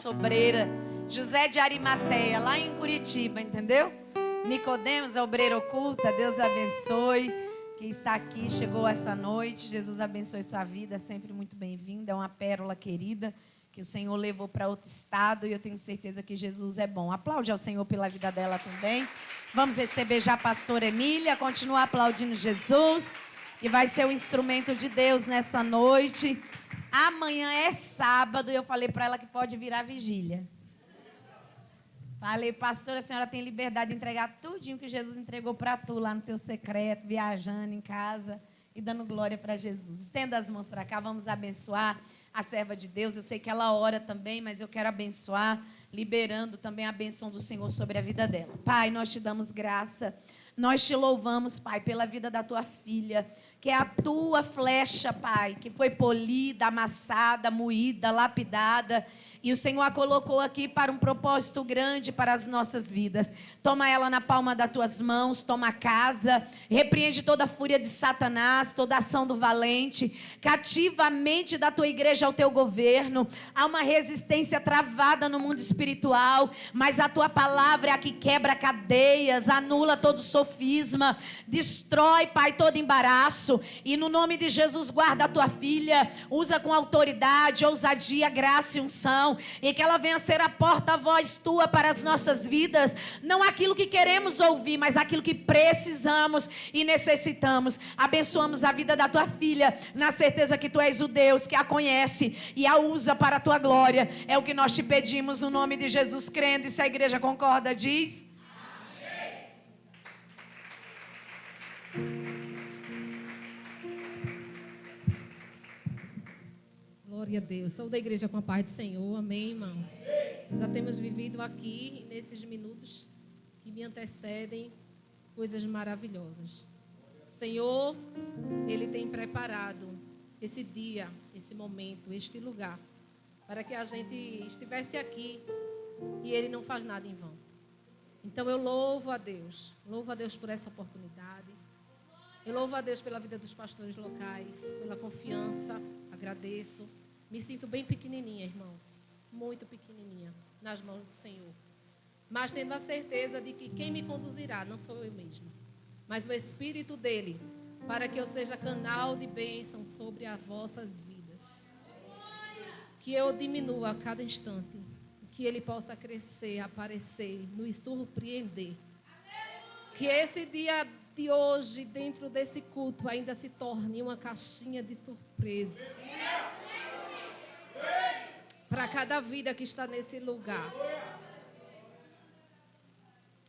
nossa obreira. José de Arimateia, lá em Curitiba, entendeu? Nicodemos, a obreira oculta, Deus abençoe. Quem está aqui, chegou essa noite, Jesus abençoe sua vida, sempre muito bem-vinda, é uma pérola querida, que o Senhor levou para outro estado, e eu tenho certeza que Jesus é bom. Aplaude ao Senhor pela vida dela também. Vamos receber já a pastora Emília, continua aplaudindo Jesus, que vai ser o instrumento de Deus nessa noite. Amanhã é sábado, e eu falei para ela que pode virar vigília. Falei, pastora, a senhora tem liberdade de entregar tudinho que Jesus entregou para tu, lá no teu secreto, viajando em casa e dando glória para Jesus. Estenda as mãos para cá, vamos abençoar a serva de Deus. Eu sei que ela ora também, mas eu quero abençoar, liberando também a bênção do Senhor sobre a vida dela. Pai, nós te damos graça, nós te louvamos, Pai, pela vida da tua filha, que é a tua flecha, Pai, que foi polida, amassada, moída, lapidada, e o Senhor a colocou aqui para um propósito grande para as nossas vidas. Toma ela na palma das tuas mãos, toma a casa, repreende toda a fúria de Satanás, toda a ação do valente, cativa a mente da tua igreja ao teu governo. Há uma resistência travada no mundo espiritual, mas a tua palavra é a que quebra cadeias, anula todo sofisma, destrói, Pai, todo embaraço. E no nome de Jesus, guarda a tua filha, usa com autoridade, ousadia, graça e unção, e que ela venha ser a porta-voz tua para as nossas vidas, não aquilo que queremos ouvir, mas aquilo que precisamos e necessitamos. Abençoamos a vida da tua filha, na certeza que tu és o Deus que a conhece e a usa para a tua glória. É o que nós te pedimos no nome de Jesus, crendo. E se a igreja concorda, diz... Glória a Deus. Sou da igreja com a paz do Senhor. Amém, irmãos? Já temos vivido aqui, nesses minutos que me antecedem, coisas maravilhosas. O Senhor, Ele tem preparado esse dia, esse momento, este lugar, para que a gente estivesse aqui, e Ele não faz nada em vão. Então eu louvo a Deus por essa oportunidade. Eu louvo a Deus pela vida dos pastores locais, pela confiança, agradeço. Me sinto bem pequenininha, irmãos, muito pequenininha, nas mãos do Senhor. Mas tendo a certeza de que quem me conduzirá não sou eu mesma, mas o Espírito dEle, para que eu seja canal de bênção sobre as vossas vidas. Que eu diminua a cada instante, que Ele possa crescer, aparecer, nos surpreender. Que esse dia de hoje, dentro desse culto, ainda se torne uma caixinha de surpresa para cada vida que está nesse lugar.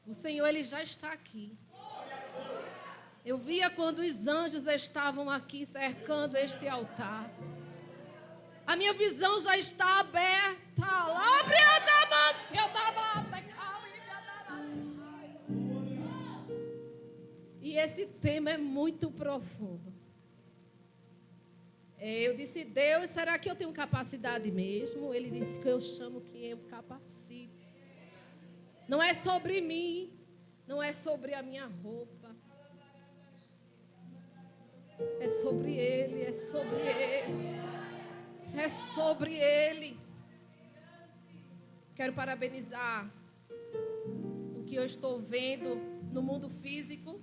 O Senhor, Ele já está aqui. Eu via quando os anjos estavam aqui cercando este altar. A minha visão já está aberta. E esse tema é muito profundo. Eu disse, Deus, será que eu tenho capacidade mesmo? Ele disse que eu chamo quem eu capacito. Não é sobre mim, não é sobre a minha roupa. É sobre Ele, é sobre Ele. É sobre Ele. Quero parabenizar o que eu estou vendo no mundo físico.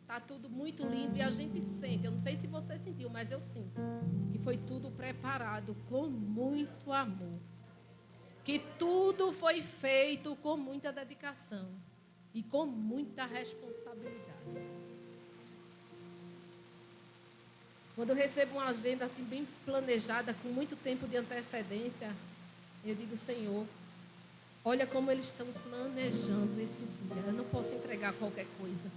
Está tudo muito lindo e a gente sente, eu não sei se você sentiu, mas eu sinto, que foi tudo preparado com muito amor. Que tudo foi feito com muita dedicação e com muita responsabilidade. Quando eu recebo uma agenda assim bem planejada, com muito tempo de antecedência, eu digo, Senhor, olha como eles estão planejando esse dia. Eu não posso entregar qualquer coisa.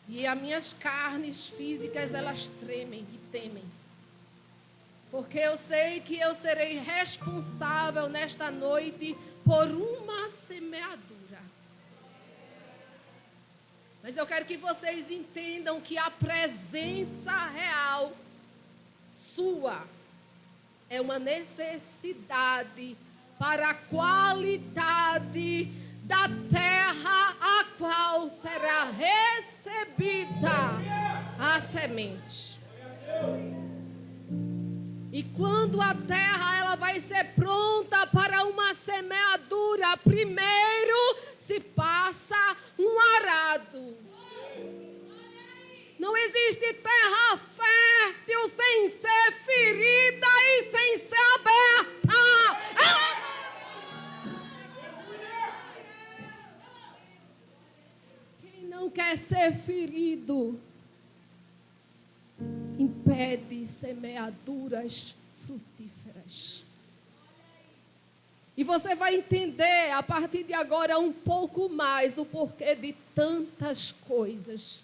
E as minhas carnes físicas, elas tremem e temem. Porque eu sei que eu serei responsável nesta noite por uma semeadura. Mas eu quero que vocês entendam que a presença real sua é uma necessidade para a qualidade da terra a qual será recebida a semente. E quando a terra ela vai ser pronta para semeadura, primeiro se passa um arado. Não existe terra fértil sem ser ferida e sem ser aberta. Quem não quer ser ferido impede semeaduras frutíferas. E você vai entender a partir de agora um pouco mais o porquê de tantas coisas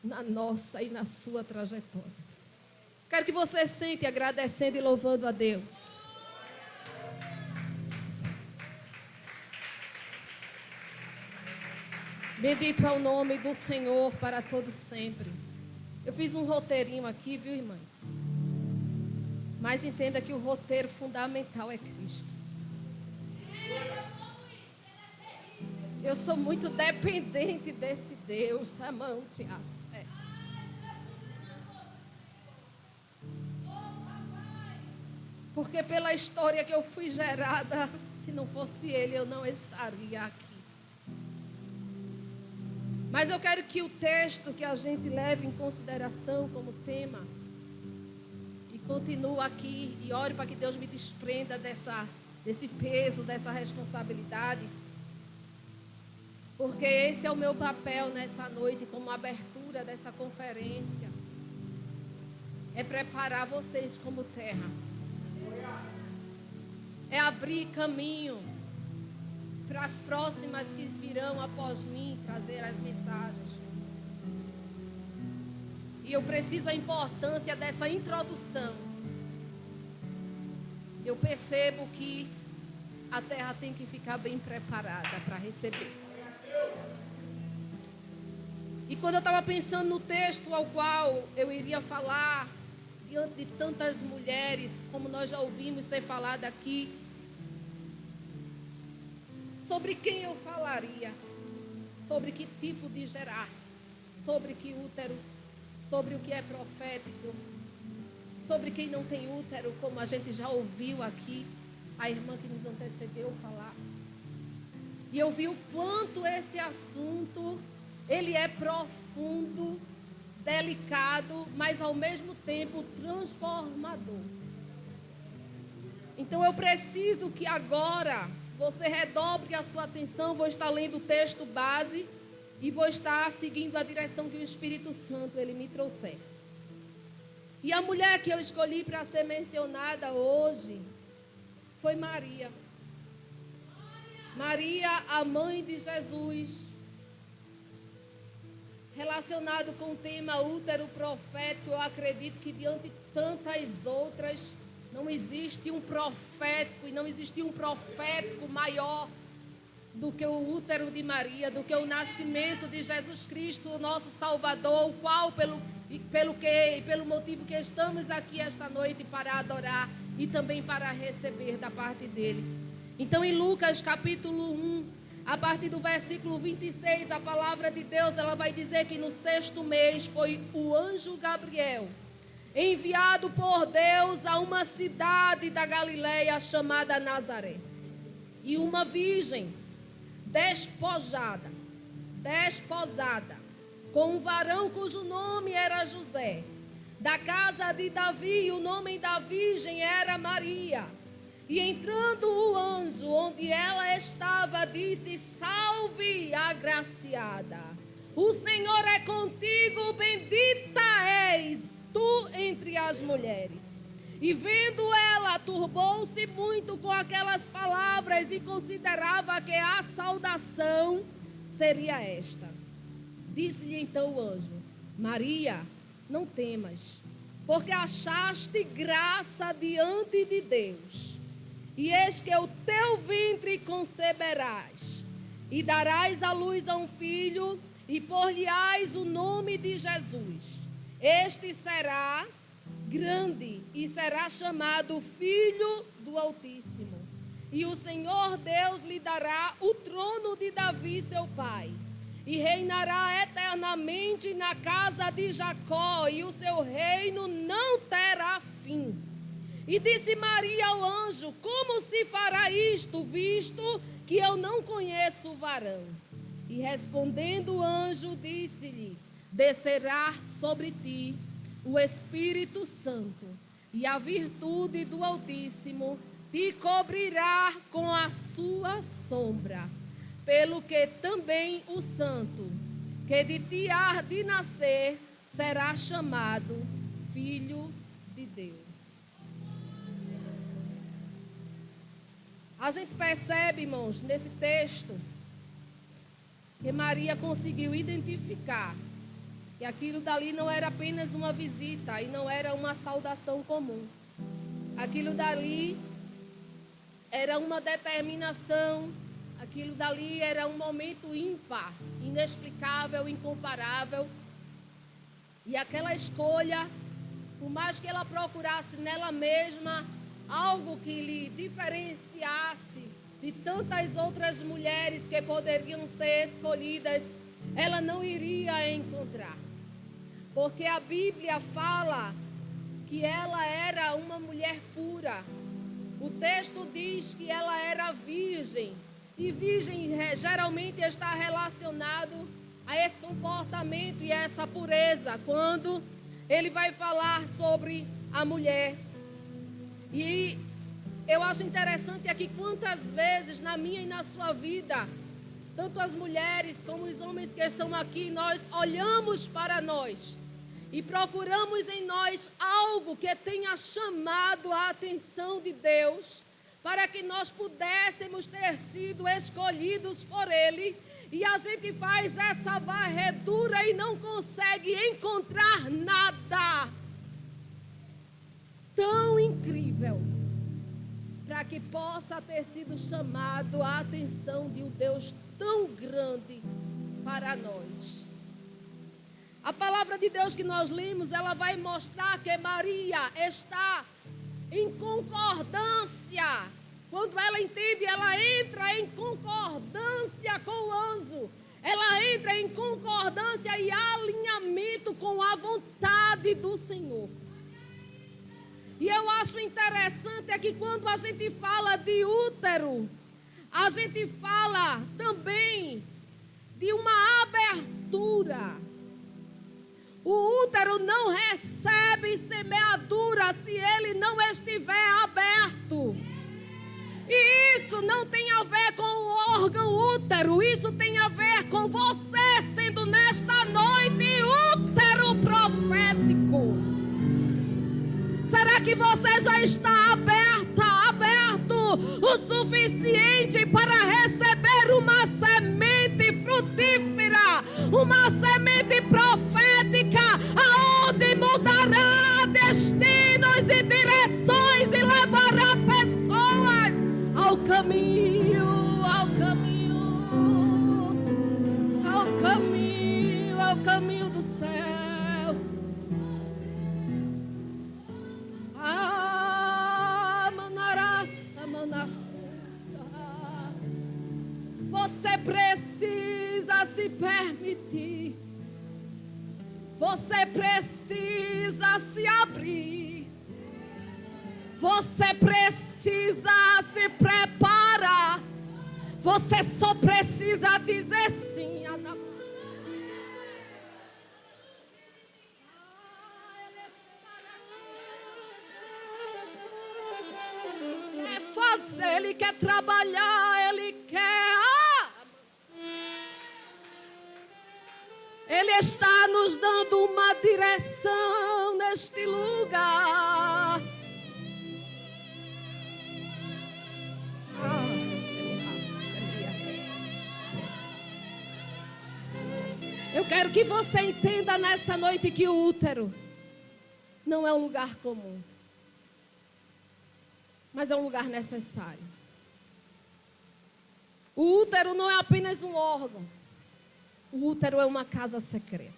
na nossa e na sua trajetória. Quero que você sente agradecendo e louvando a Deus. Bendito é o nome do Senhor para todo sempre. Eu fiz um roteirinho aqui, viu, irmãs? Mas entenda que o roteiro fundamental é Cristo. Eu sou muito dependente desse Deus, amante a sé. Porque pela história que eu fui gerada, se não fosse Ele, eu não estaria aqui. Mas eu quero que o texto que a gente leve em consideração como tema, e continue aqui, e ore para que Deus me desprenda desse peso, dessa responsabilidade. Porque esse é o meu papel nessa noite, como abertura dessa conferência. É preparar vocês como terra. É abrir caminho para as próximas que virão após mim trazer as mensagens. E eu preciso a importância dessa introdução. Eu percebo que a terra tem que ficar bem preparada para receber. E quando eu estava pensando no texto ao qual eu iria falar, diante de tantas mulheres, como nós já ouvimos ser falado aqui, sobre quem eu falaria, sobre que tipo de gerar, sobre que útero, sobre o que é profético, sobre quem não tem útero, como a gente já ouviu aqui, a irmã que nos antecedeu falar. E eu vi o quanto esse assunto, ele é profundo, delicado, mas ao mesmo tempo transformador. Então eu preciso que agora você redobre a sua atenção. Vou estar lendo o texto base e vou estar seguindo a direção que o Espírito Santo ele me trouxer. E a mulher que eu escolhi para ser mencionada hoje foi Maria. Maria, a mãe de Jesus. Relacionado com o tema útero profético, eu acredito que diante de tantas outras, não existe um profético e não existe um profético maior do que o útero de Maria, do que o nascimento de Jesus Cristo, o nosso Salvador, o qual, pelo motivo que estamos aqui esta noite para adorar e também para receber da parte dele. Então, em Lucas capítulo 1, a partir do versículo 26, a palavra de Deus ela vai dizer que no 6º mês foi o anjo Gabriel, enviado por Deus a uma cidade da Galileia chamada Nazaré. E uma virgem desposada, com um varão cujo nome era José, da casa de Davi, e o nome da virgem era Maria. E entrando o anjo onde ela estava, disse: salve, agraciada, o Senhor é contigo, bendita és tu entre as mulheres. E vendo ela, turbou-se muito com aquelas palavras e considerava que a saudação seria esta. Disse-lhe então o anjo: Maria, não temas, porque achaste graça diante de Deus. E eis que o teu ventre conceberás, e darás à luz a um filho, e por-lhe-ás o nome de Jesus. Este será grande, e será chamado Filho do Altíssimo. E o Senhor Deus lhe dará o trono de Davi, seu pai, e reinará eternamente na casa de Jacó, e o seu reino não terá fim. E disse Maria ao anjo: como se fará isto, visto que eu não conheço o varão? E respondendo o anjo, disse-lhe: descerá sobre ti o Espírito Santo, e a virtude do Altíssimo te cobrirá com a sua sombra. Pelo que também o santo, que de ti há de nascer, será chamado Filho de Deus. A gente percebe, irmãos, nesse texto, que Maria conseguiu identificar que aquilo dali não era apenas uma visita e não era uma saudação comum. Aquilo dali era uma determinação, aquilo dali era um momento ímpar, inexplicável, incomparável. E aquela escolha, por mais que ela procurasse nela mesma algo que lhe diferenciasse de tantas outras mulheres que poderiam ser escolhidas, ela não iria encontrar. Porque a Bíblia fala que ela era uma mulher pura. O texto diz que ela era virgem. E virgem geralmente está relacionado a esse comportamento e a essa pureza, quando ele vai falar sobre a mulher. E eu acho interessante aqui quantas vezes na minha e na sua vida, tanto as mulheres como os homens que estão aqui, nós olhamos para nós e procuramos em nós algo que tenha chamado a atenção de Deus, para que nós pudéssemos ter sido escolhidos por Ele. E a gente faz essa varredura e não consegue encontrar nada tão incrível para que possa ter sido chamado a atenção de um Deus tão grande para nós. A palavra de Deus que nós lemos, ela vai mostrar que Maria está em concordância. Quando ela entende, ela entra em concordância com o anjo. Ela entra em concordância e alinhamento com a vontade do Senhor. E eu acho interessante é que quando a gente fala de útero, a gente fala também de uma abertura. O útero não recebe semeadura se ele não estiver aberto. E isso não tem a ver com o órgão útero, isso tem a ver com você sendo nesta noite útero profético. Será que você já está aberto o suficiente para receber uma semente frutífera, uma semente profética, aonde mudará destinos e direções e levará pessoas ao caminho do céu. Você precisa se permitir. Você precisa se abrir. Você precisa se preparar. Você só precisa dizer sim. É fazer, Ele quer trabalhar, Ele quer. Ele está nos dando uma direção neste lugar. Eu quero que você entenda nessa noite que o útero não é um lugar comum, mas é um lugar necessário. O útero não é apenas um órgão. O útero é uma casa secreta.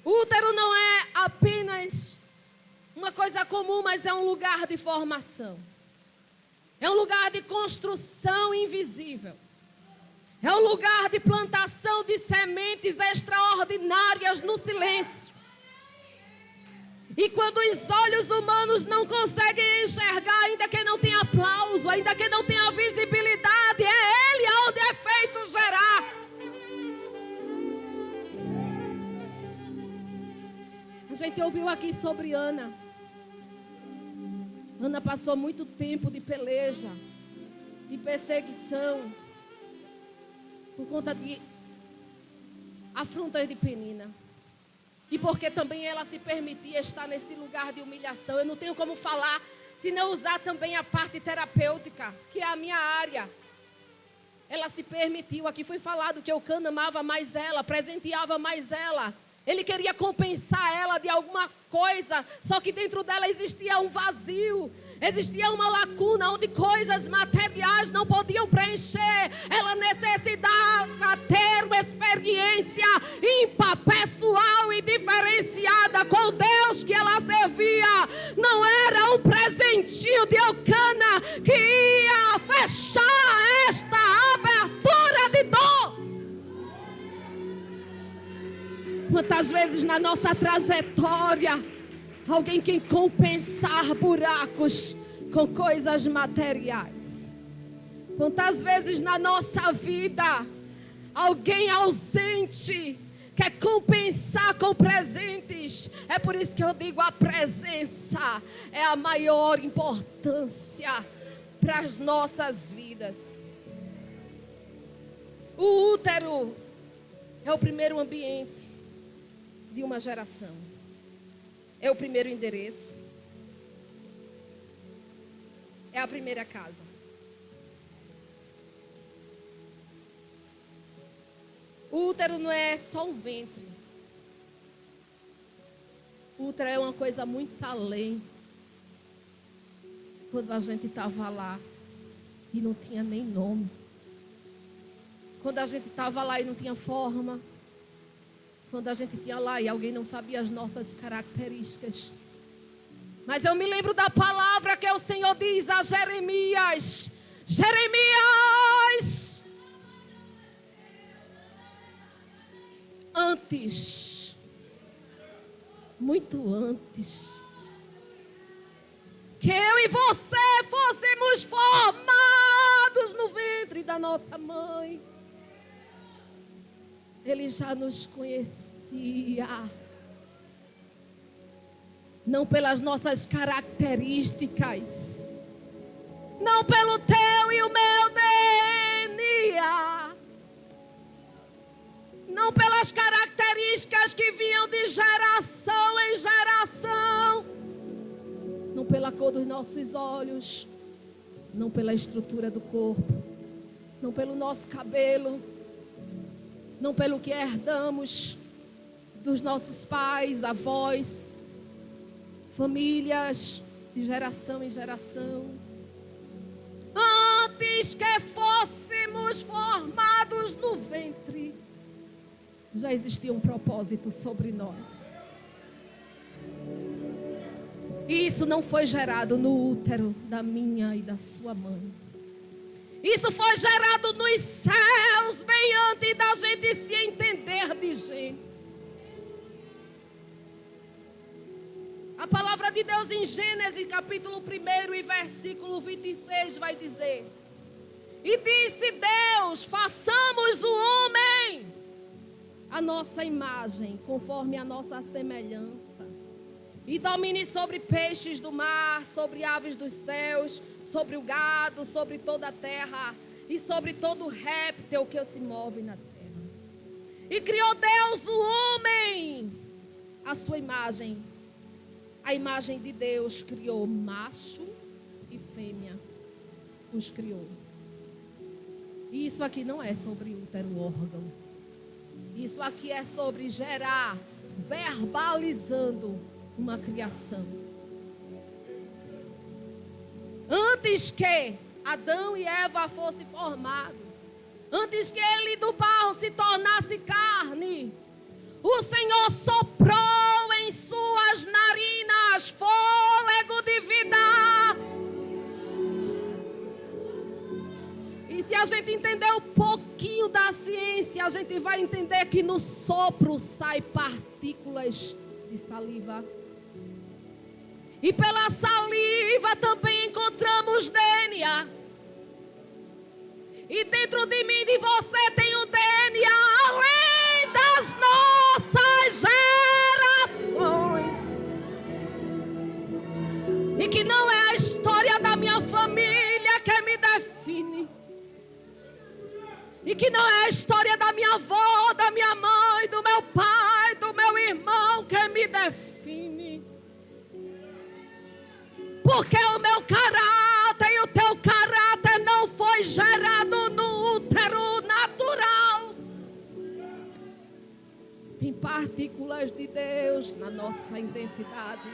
O útero não é apenas uma coisa comum, mas é um lugar de formação. É um lugar de construção invisível. É um lugar de plantação de sementes extraordinárias no silêncio. E quando os olhos humanos não conseguem enxergar, ainda que não tenha aplauso, ainda que não tenha visibilidade, é Ele onde é feito gerar. A gente ouviu aqui sobre Ana. Ana passou muito tempo de peleja, de perseguição, por conta de afrontas de Penina. E porque também ela se permitia estar nesse lugar de humilhação. Eu não tenho como falar se não usar também a parte terapêutica, que é a minha área. Ela se permitiu, aqui foi falado que Eucana amava mais ela, presenteava mais ela. Ele queria compensar ela de alguma coisa, só que dentro dela existia um vazio. Existia uma lacuna onde coisas materiais não podiam preencher. Ela necessitava ter uma experiência ímpar, pessoal e diferenciada com o Deus que ela servia. Não era um presentinho de Eucana que ia fechar esta abertura de dor. Quantas vezes na nossa trajetória alguém quer compensar buracos com coisas materiais. Quantas vezes na nossa vida alguém ausente quer compensar com presentes. É por isso que eu digo, a presença é a maior importância para as nossas vidas. O útero é o primeiro ambiente de uma geração. É o primeiro endereço. É a primeira casa. O útero não é só um ventre. O útero é uma coisa muito além. Quando a gente estava lá e não tinha nem nome. Quando a gente estava lá e não tinha forma. Quando a gente tinha lá e alguém não sabia as nossas características. Mas eu me lembro da palavra que o Senhor diz a Jeremias. Jeremias! Antes. Muito antes. Que eu e você fôssemos formados no ventre da nossa mãe. Ele já nos conhecia. Não pelas nossas características. Não pelo teu e o meu DNA. Não pelas características que vinham de geração em geração. Não pela cor dos nossos olhos. Não pela estrutura do corpo. Não pelo nosso cabelo. Não pelo que herdamos dos nossos pais, avós, famílias, de geração em geração. Antes que fôssemos formados no ventre, já existia um propósito sobre nós. E isso não foi gerado no útero da minha e da sua mãe. Isso foi gerado nos céus, bem antes da gente se entender de gente. A palavra de Deus em Gênesis, capítulo 1 e versículo 26 vai dizer: E disse Deus, façamos o homem a nossa imagem, conforme a nossa semelhança. E domine sobre peixes do mar, sobre aves dos céus, sobre o gado, sobre toda a terra e sobre todo réptil que se move na terra. E criou Deus o homem, a sua imagem. A imagem de Deus criou macho e fêmea. Os criou. E isso aqui não é sobre útero órgão. Isso aqui é sobre gerar, verbalizando uma criação. Antes que Adão e Eva fossem formados, antes que ele do barro se tornasse carne, o Senhor soprou em suas narinas fôlego de vida. E se a gente entender um pouquinho da ciência, a gente vai entender que no sopro saem partículas de saliva, E pela saliva também encontramos DNA. E dentro de mim e de você tem um DNA além das nossas gerações. E que não é a história da minha família que me define. E que não é a história da minha avó, da minha mãe, do meu pai, do meu irmão que me define. Porque o meu caráter e o teu caráter não foi gerado no útero natural. Tem partículas de Deus na nossa identidade.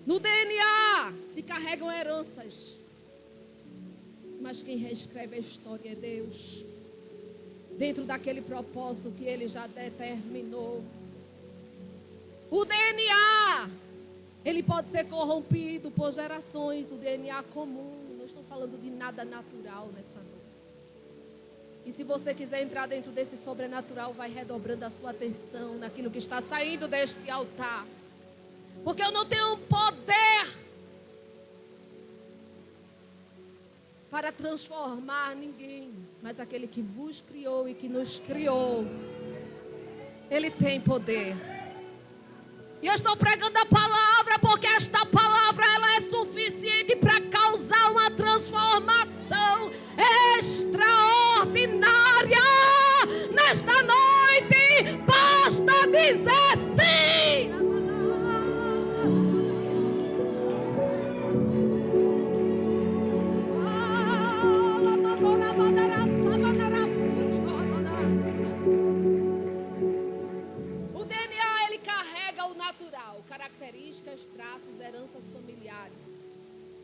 No DNA se carregam heranças. Mas quem reescreve a história é Deus. Dentro daquele propósito que Ele já determinou. O DNA, ele pode ser corrompido por gerações. O DNA comum. Não estou falando de nada natural nessa noite. E se você quiser entrar dentro desse sobrenatural, vai redobrando a sua atenção naquilo que está saindo deste altar. Porque eu não tenho poder para transformar ninguém, mas aquele que vos criou e que nos criou, Ele tem poder. E eu estou pregando a palavra porque esta palavra ela é suficiente para causar uma transformação extraordinária. Nesta noite, basta dizer sim. O DNA ele carrega o natural, características, traços, heranças familiares.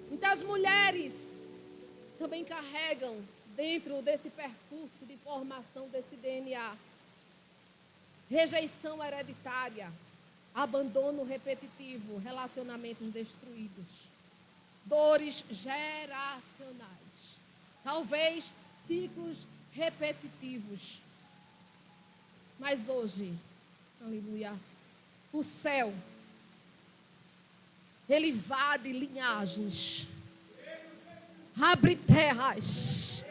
Muitas mulheres também carregam dentro desse percurso de formação desse DNA rejeição hereditária, abandono repetitivo, relacionamentos destruídos, dores geracionais, talvez ciclos repetitivos. Mas hoje, aleluia, o céu, ele invade linhagens, abre terras,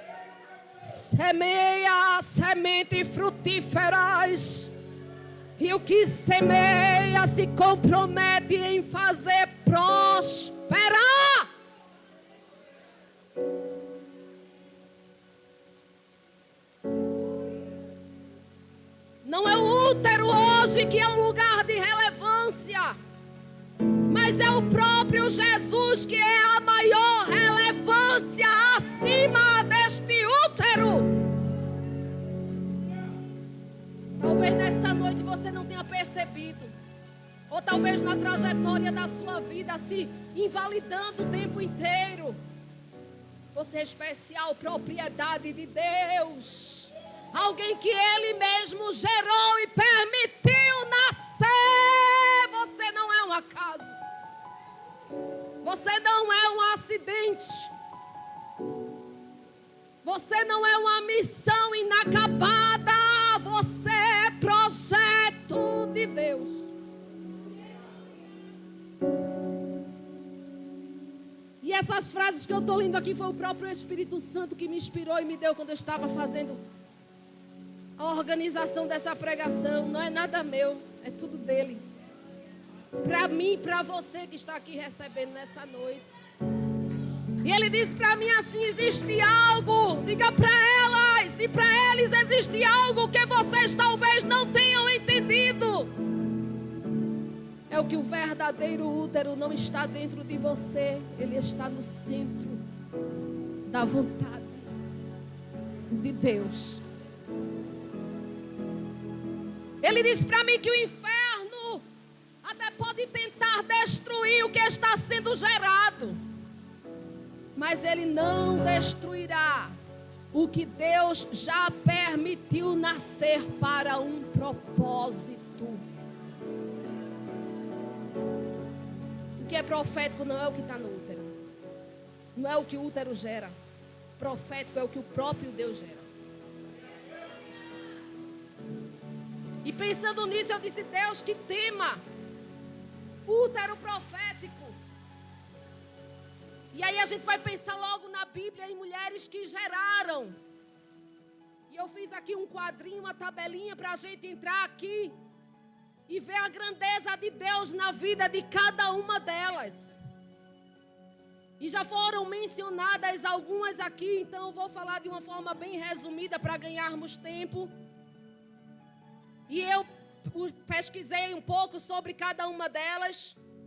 semeia sementes frutíferas. E o que semeia se compromete em fazer prosperar. Não é o útero hoje que é um lugar de relevância, mas é o próprio Jesus que é a maior relevância acima deste útero. Talvez nessa noite você não tenha percebido, ou talvez na trajetória da sua vida se invalidando o tempo inteiro. Você é especial, propriedade de Deus. Alguém que Ele mesmo gerou e permitiu nascer. Você não é um acaso. Você não é um acidente. Você não é uma missão inacabada. Você é projeto de Deus. E essas frases que eu estou lendo aqui foi o próprio Espírito Santo que me inspirou e me deu quando eu estava fazendo a organização dessa pregação. Não é nada meu, é tudo dele. Para mim e para você que está aqui recebendo nessa noite. E ele disse para mim assim: existe algo, diga para elas e para eles, existe algo que vocês talvez não tenham entendido. É o que o verdadeiro útero não está dentro de você, ele está no centro da vontade de Deus. Ele disse para mim que o inferno até pode tentar destruir o que está sendo gerado, mas ele não destruirá o que Deus já permitiu nascer para um propósito. O que é profético não é o que está no útero, não é o que o útero gera. Profético é o que o próprio Deus gera. E pensando nisso, eu disse, Deus, que tema. Útero profético. E aí a gente vai pensar logo na Bíblia em mulheres que geraram. E eu fiz aqui um quadrinho, uma tabelinha para a gente entrar aqui e ver a grandeza de Deus na vida de cada uma delas. E já foram mencionadas algumas aqui, então eu vou falar de uma forma bem resumida para ganharmos tempo. E eu pesquisei um pouco sobre cada uma delas.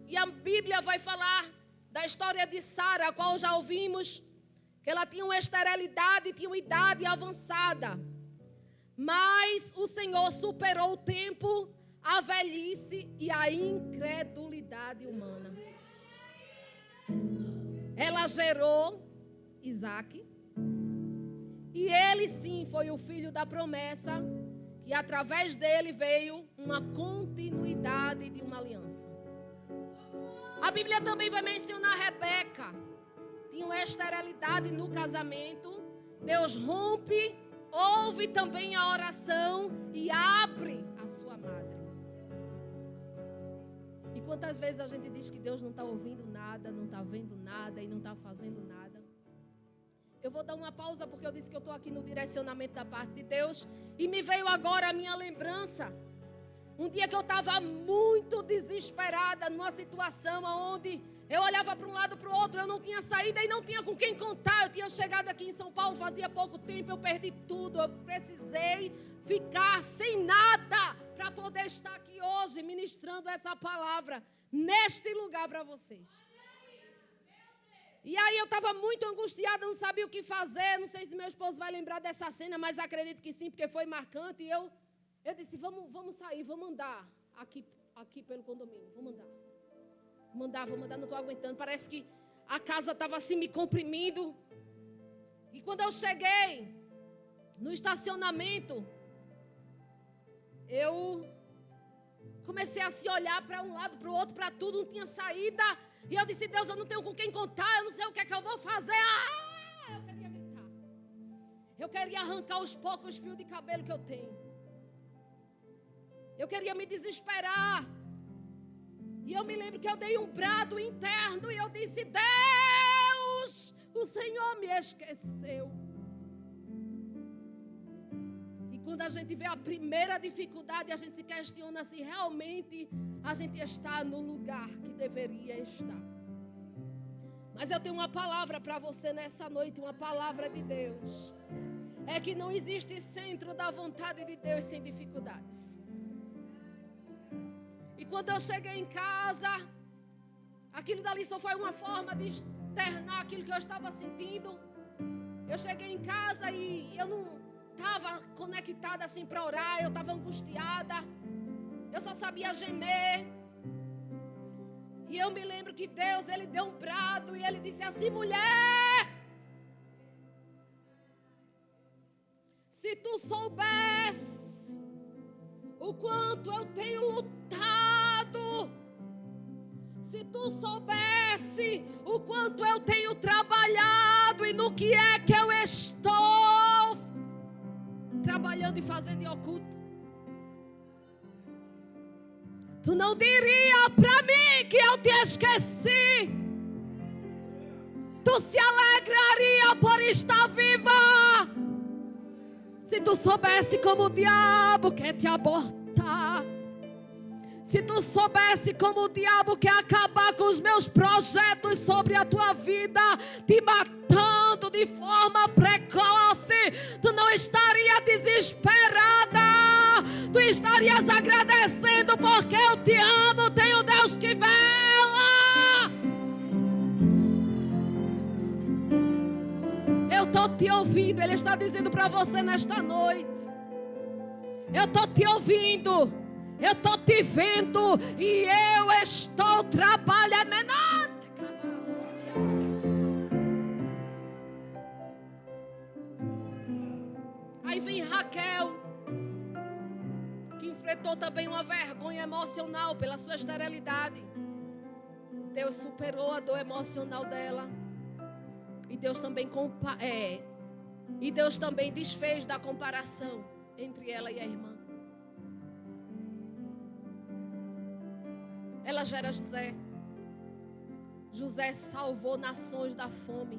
E a Bíblia vai falar da história de Sara, a qual já ouvimos, que ela tinha uma esterilidade, tinha uma idade avançada. Mas o Senhor superou o tempo, a velhice e a incredulidade humana. Ela gerou Isaac. E ele sim foi o filho da promessa. E através dele veio uma continuidade de uma aliança. A Bíblia também vai mencionar Rebeca. Tinha uma esterilidade no casamento. Deus rompe, ouve também a oração e abre a sua madre. E quantas vezes a gente diz que Deus não está ouvindo nada, não está vendo nada e não está fazendo nada? Eu vou dar uma pausa porque eu disse que eu estou aqui no direcionamento da parte de Deus. E me veio agora a minha lembrança. Um dia que eu estava muito desesperada numa situação onde eu olhava para um lado para o outro, eu não tinha saída e não tinha com quem contar. Eu tinha chegado aqui em São Paulo fazia pouco tempo, eu perdi tudo. Eu precisei ficar sem nada para poder estar aqui hoje ministrando essa palavra neste lugar para vocês. E aí eu estava muito angustiada, não sabia o que fazer. Não sei se meu esposo vai lembrar dessa cena, mas acredito que sim, porque foi marcante. E eu disse, vamos sair, vamos andar aqui pelo condomínio. Vamos andar, não estou aguentando. Parece que a casa estava assim me comprimindo. E quando eu cheguei no estacionamento, eu comecei a se olhar para um lado, para o outro, para tudo, não tinha saída. E eu disse, Deus, eu não tenho com quem contar, eu não sei o que é que eu vou fazer. Eu queria gritar. Eu queria arrancar os poucos fios de cabelo que eu tenho. Eu queria me desesperar. E eu me lembro que eu dei um brado interno e eu disse, Deus, o Senhor me esqueceu. E quando a gente vê a primeira dificuldade, a gente se questiona se realmente a gente está no lugar que deveria estar. Mas eu tenho uma palavra para você nessa noite, uma palavra de Deus. É que não existe centro da vontade de Deus sem dificuldades. E quando eu cheguei em casa, aquilo dali só foi uma forma de externar aquilo que eu estava sentindo. Eu cheguei em casa e eu não estava conectada assim para orar, eu estava angustiada. Eu só sabia gemer. E eu me lembro que Deus, Ele deu um brado e Ele disse assim, mulher, se tu soubesse o quanto eu tenho lutado, se tu soubesse o quanto eu tenho trabalhado e no que é que eu estou trabalhando e fazendo em oculto, tu não diria para mim que eu te esqueci. Tu se alegraria por estar viva. Se tu soubesse como o diabo quer te abortar. Se tu soubesse como o diabo quer acabar com os meus projetos sobre a tua vida, te matando de forma precoce, tu não estaria desesperada. Tu estarias agradecendo porque eu te amo, tenho Deus que vela. Eu estou te ouvindo, Ele está dizendo para você nesta noite. Eu estou te ouvindo, eu estou te vendo e eu estou trabalhando. Aí vem Raquel, enfrentou também uma vergonha emocional pela sua esterilidade. Deus superou a dor emocional dela. E Deus também desfez da comparação entre ela e a irmã. ela gera José. José salvou nações da fome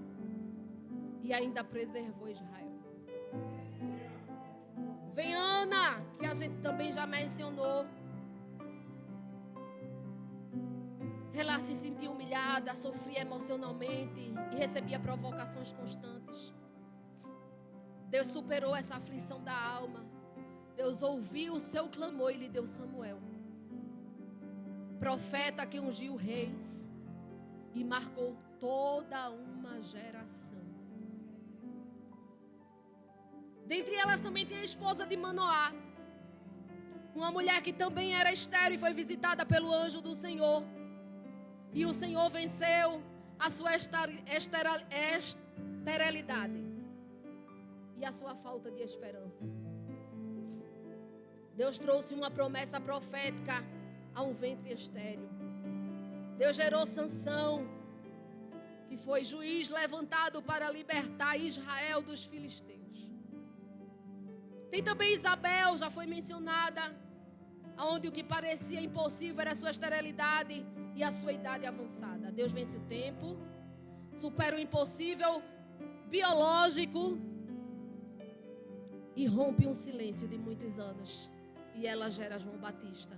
e ainda preservou Israel. Vem Ana, que a gente também já mencionou. Ela se sentia humilhada, sofria emocionalmente e recebia provocações constantes. Deus superou essa aflição da alma. Deus ouviu o seu clamor e lhe deu Samuel, profeta que ungiu reis e marcou toda uma geração. Dentre elas também tem a esposa de Manoá, uma mulher que também era estéril e foi visitada pelo anjo do Senhor. E o Senhor venceu a sua esterilidade e a sua falta de esperança. Deus trouxe uma promessa profética a um ventre estéril. Deus gerou Sansão, que foi juiz levantado para libertar Israel dos filisteus. Tem também Isabel, já foi mencionada, onde o que parecia impossível era a sua esterilidade e a sua idade avançada. Deus vence o tempo, supera o impossível biológico e rompe um silêncio de muitos anos. E ela gera João Batista,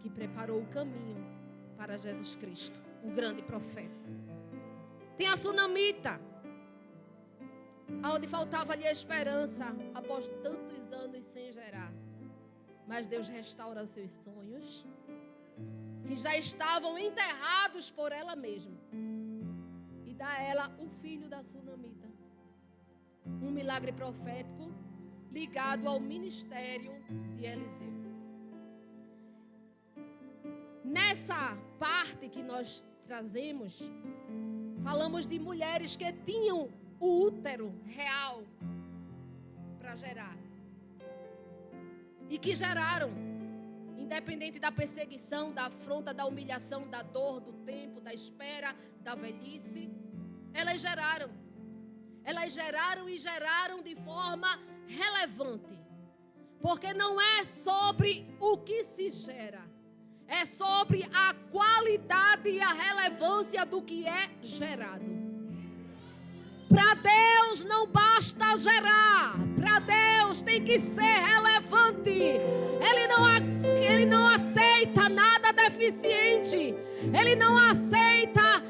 que preparou o caminho para Jesus Cristo, um grande profeta. Tem a Sunamita, onde faltava-lhe a esperança após tantos anos sem gerar. Mas Deus restaura os seus sonhos, que já estavam enterrados por ela mesma, e dá a ela o filho da Sunamita. Um milagre profético ligado ao ministério de Eliseu. Nessa parte que nós trazemos, falamos de mulheres que tinham o útero real para gerar e que geraram, independente da perseguição, da afronta, da humilhação, da dor, do tempo, da espera, da velhice. Elas geraram e geraram de forma relevante, porque não é sobre o que se gera, é sobre a qualidade e a relevância do que é gerado. Para Deus não basta gerar, para Deus tem que ser relevante. Ele não aceita nada deficiente, Ele não aceita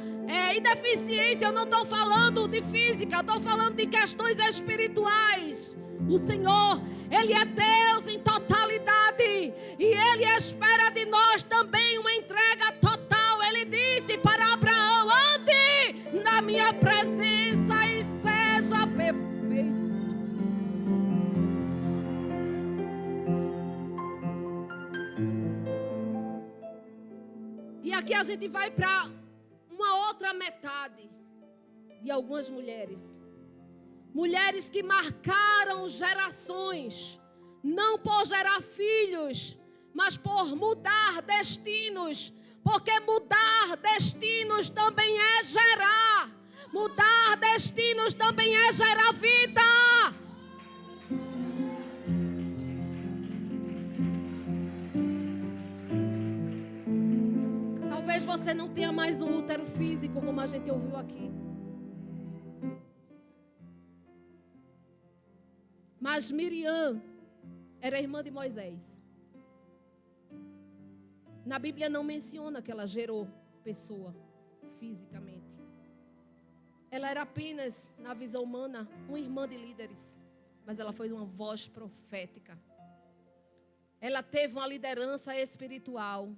deficiência. Eu não estou falando de física, eu estou falando de questões espirituais. O Senhor, Ele é Deus em totalidade e Ele espera de nós também uma entrega total. Ele disse para Abraão: ande na minha presença e seja perfeito. E aqui a gente vai para uma outra metade de algumas mulheres. Mulheres que marcaram gerações, não por gerar filhos, mas por mudar destinos. Porque mudar destinos também é gerar. Mudar destinos também é gerar vida. Talvez você não tenha mais um útero físico, como a gente ouviu aqui. Mas Miriam era irmã de Moisés. Na Bíblia não menciona que ela gerou pessoa fisicamente. Ela era apenas, na visão humana, uma irmã de líderes. Mas ela foi uma voz profética. Ela teve uma liderança espiritual.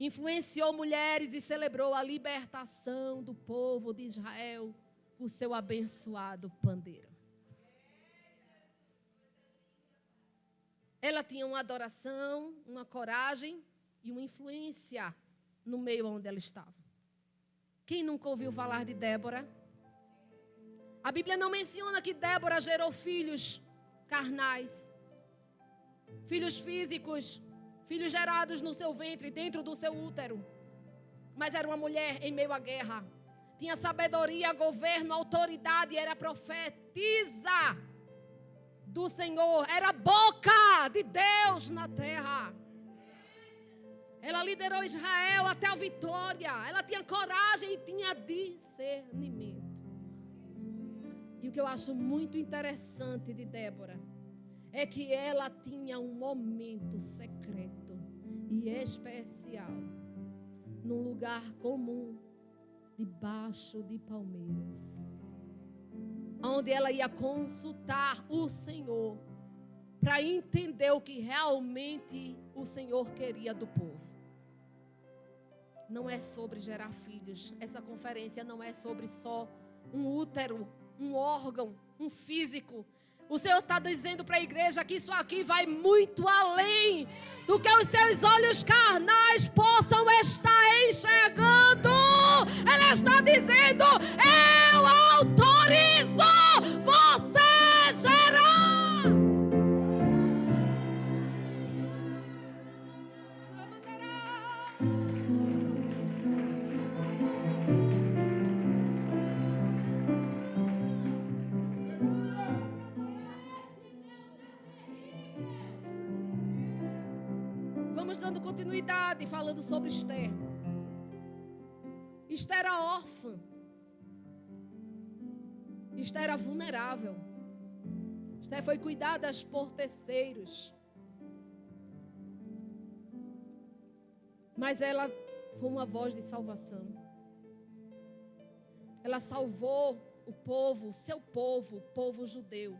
Influenciou mulheres e celebrou a libertação do povo de Israel com seu abençoado pandeiro. Ela tinha uma adoração, uma coragem e uma influência no meio onde ela estava. Quem nunca ouviu falar de Débora? A Bíblia não menciona que Débora gerou filhos carnais, filhos físicos, filhos gerados no seu ventre, dentro do seu útero. Mas era uma mulher em meio à guerra. Tinha sabedoria, governo, autoridade, era profetisa do Senhor, era a boca de Deus na terra. Ela liderou Israel até a vitória. Ela tinha coragem e tinha discernimento. E o que eu acho muito interessante de Débora é que ela tinha um momento secreto e especial num lugar comum, debaixo de palmeiras, onde ela ia consultar o Senhor para entender o que realmente o Senhor queria do povo. Não é sobre gerar filhos. Essa conferência não é sobre só um útero, um órgão, um físico. O Senhor está dizendo para a igreja que isso aqui vai muito além do que os seus olhos carnais possam estar enxergando. Ela está dizendo: eu autorizo você gerar. Vamos dando continuidade falando sobre Esther. Esther era órfã. Esther era vulnerável. Esther foi cuidada por terceiros. Mas ela foi uma voz de salvação. Ela salvou o povo, seu povo, o povo judeu.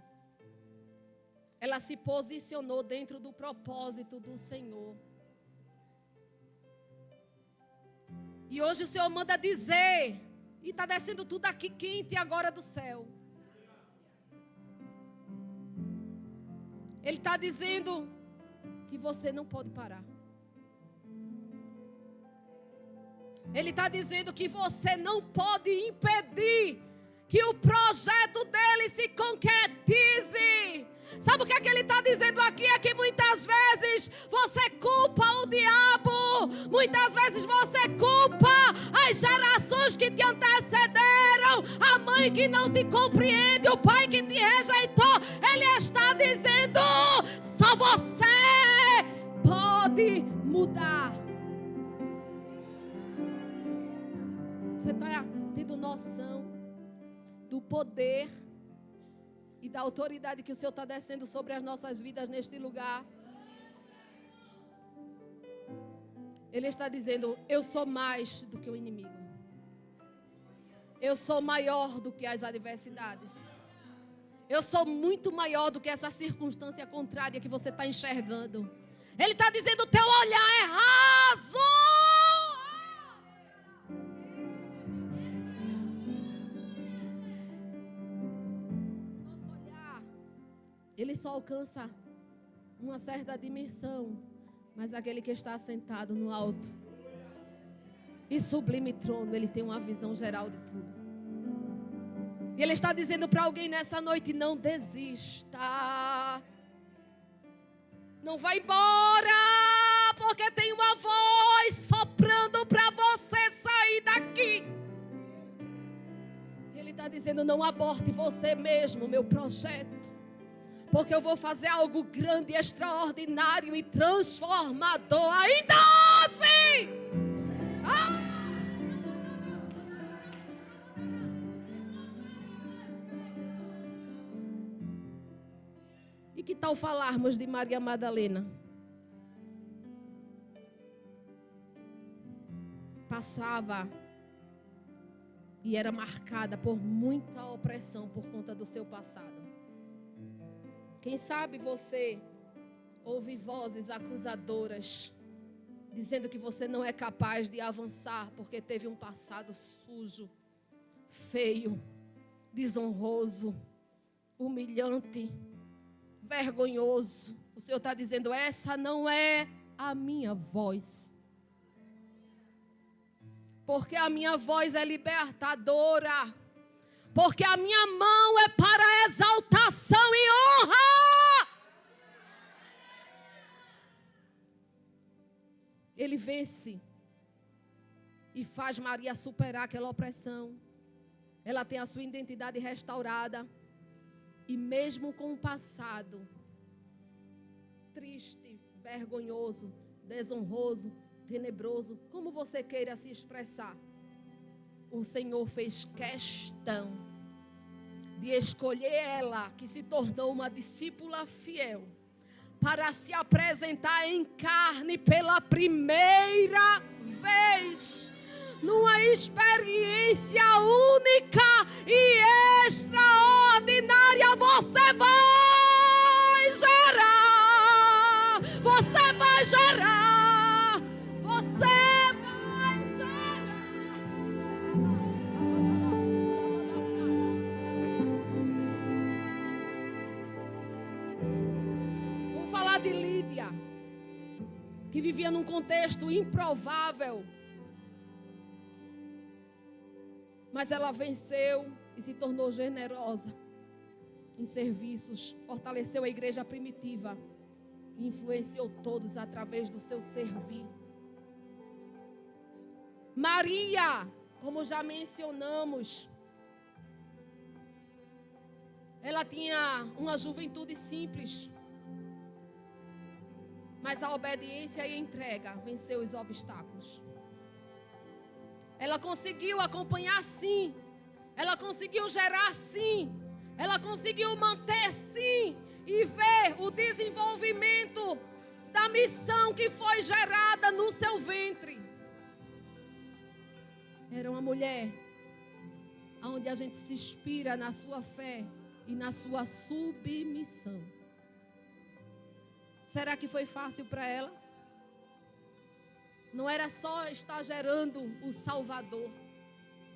Ela se posicionou dentro do propósito do Senhor. E hoje o Senhor manda dizer, e está descendo tudo aqui quente agora do céu. Ele está dizendo que você não pode parar. Ele está dizendo que você não pode impedir que o projeto dele se concretize. Sabe o que é que ele está dizendo aqui? É que muitas vezes você culpa o diabo. Muitas vezes você culpa as gerações que te antecederam. A mãe que não te compreende, o pai que te rejeitou. Ele está dizendo: só você pode mudar. Você está tendo noção do poder e da autoridade que o Senhor está descendo sobre as nossas vidas neste lugar? Ele está dizendo: eu sou mais do que o inimigo. Eu sou maior do que as adversidades. Eu sou muito maior do que essa circunstância contrária que você está enxergando. Ele está dizendo: o teu olhar é raso. Ele só alcança uma certa dimensão, mas aquele que está sentado no alto e sublime trono, ele tem uma visão geral de tudo. E ele está dizendo para alguém nessa noite: não desista. Não vá embora, porque tem uma voz soprando para você sair daqui. Ele está dizendo: não aborte você mesmo, meu projeto. Porque eu vou fazer algo grande, extraordinário e transformador ainda hoje. E que tal falarmos de Maria Madalena? Passava e era marcada por muita opressão por conta do seu passado. Quem sabe você ouve vozes acusadoras dizendo que você não é capaz de avançar porque teve um passado sujo, feio, desonroso, humilhante, vergonhoso. O Senhor está dizendo: essa não é a minha voz. Porque a minha voz é libertadora. Porque a minha mão é para exaltação e honra. Ele vence e faz Maria superar aquela opressão. Ela tem a sua identidade restaurada. E mesmo com o passado triste, vergonhoso, desonroso, tenebroso, como você queira se expressar, o Senhor fez questão de escolher ela, que se tornou uma discípula fiel, para se apresentar em carne pela primeira vez, numa experiência única e extraordinária. Você vai gerar, você vai gerar, você vai gerar. Vamos falar de Lídia, que vivia num contexto improvável, mas ela venceu e se tornou generosa em serviços, fortaleceu a igreja primitiva e influenciou todos através do seu servir. Maria, como já mencionamos, ela tinha uma juventude simples, mas a obediência e a entrega venceu os obstáculos. Ela conseguiu acompanhar sim, ela conseguiu gerar sim, ela conseguiu manter sim e ver o desenvolvimento da missão que foi gerada no seu ventre. Era uma mulher onde a gente se inspira na sua fé e na sua submissão. Será que foi fácil para ela? Não era só estar gerando o Salvador,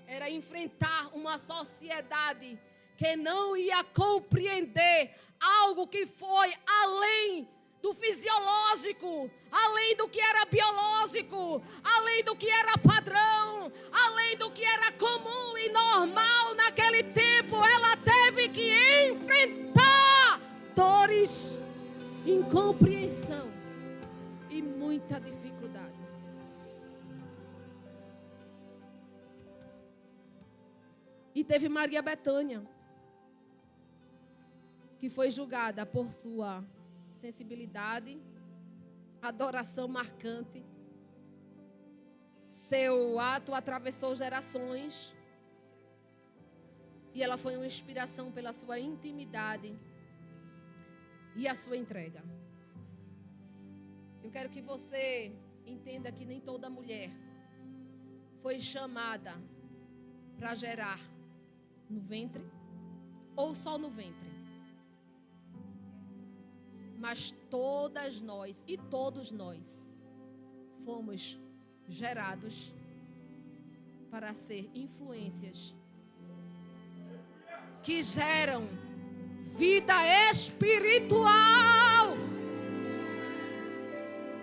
era enfrentar uma sociedade que não ia compreender algo que foi além do fisiológico, além do que era biológico, além do que era padrão, além do que era comum e normal naquele tempo. Ela teve que enfrentar dores, incompreensão e muita dificuldade. E teve Maria Bethânia, que foi julgada por sua sensibilidade, adoração marcante. Seu ato atravessou gerações e ela foi uma inspiração pela sua intimidade e a sua entrega. Eu quero que você entenda que nem toda mulher foi chamada para gerar no ventre ou só no ventre. Mas todas nós e todos nós fomos gerados para ser influências que geram vida espiritual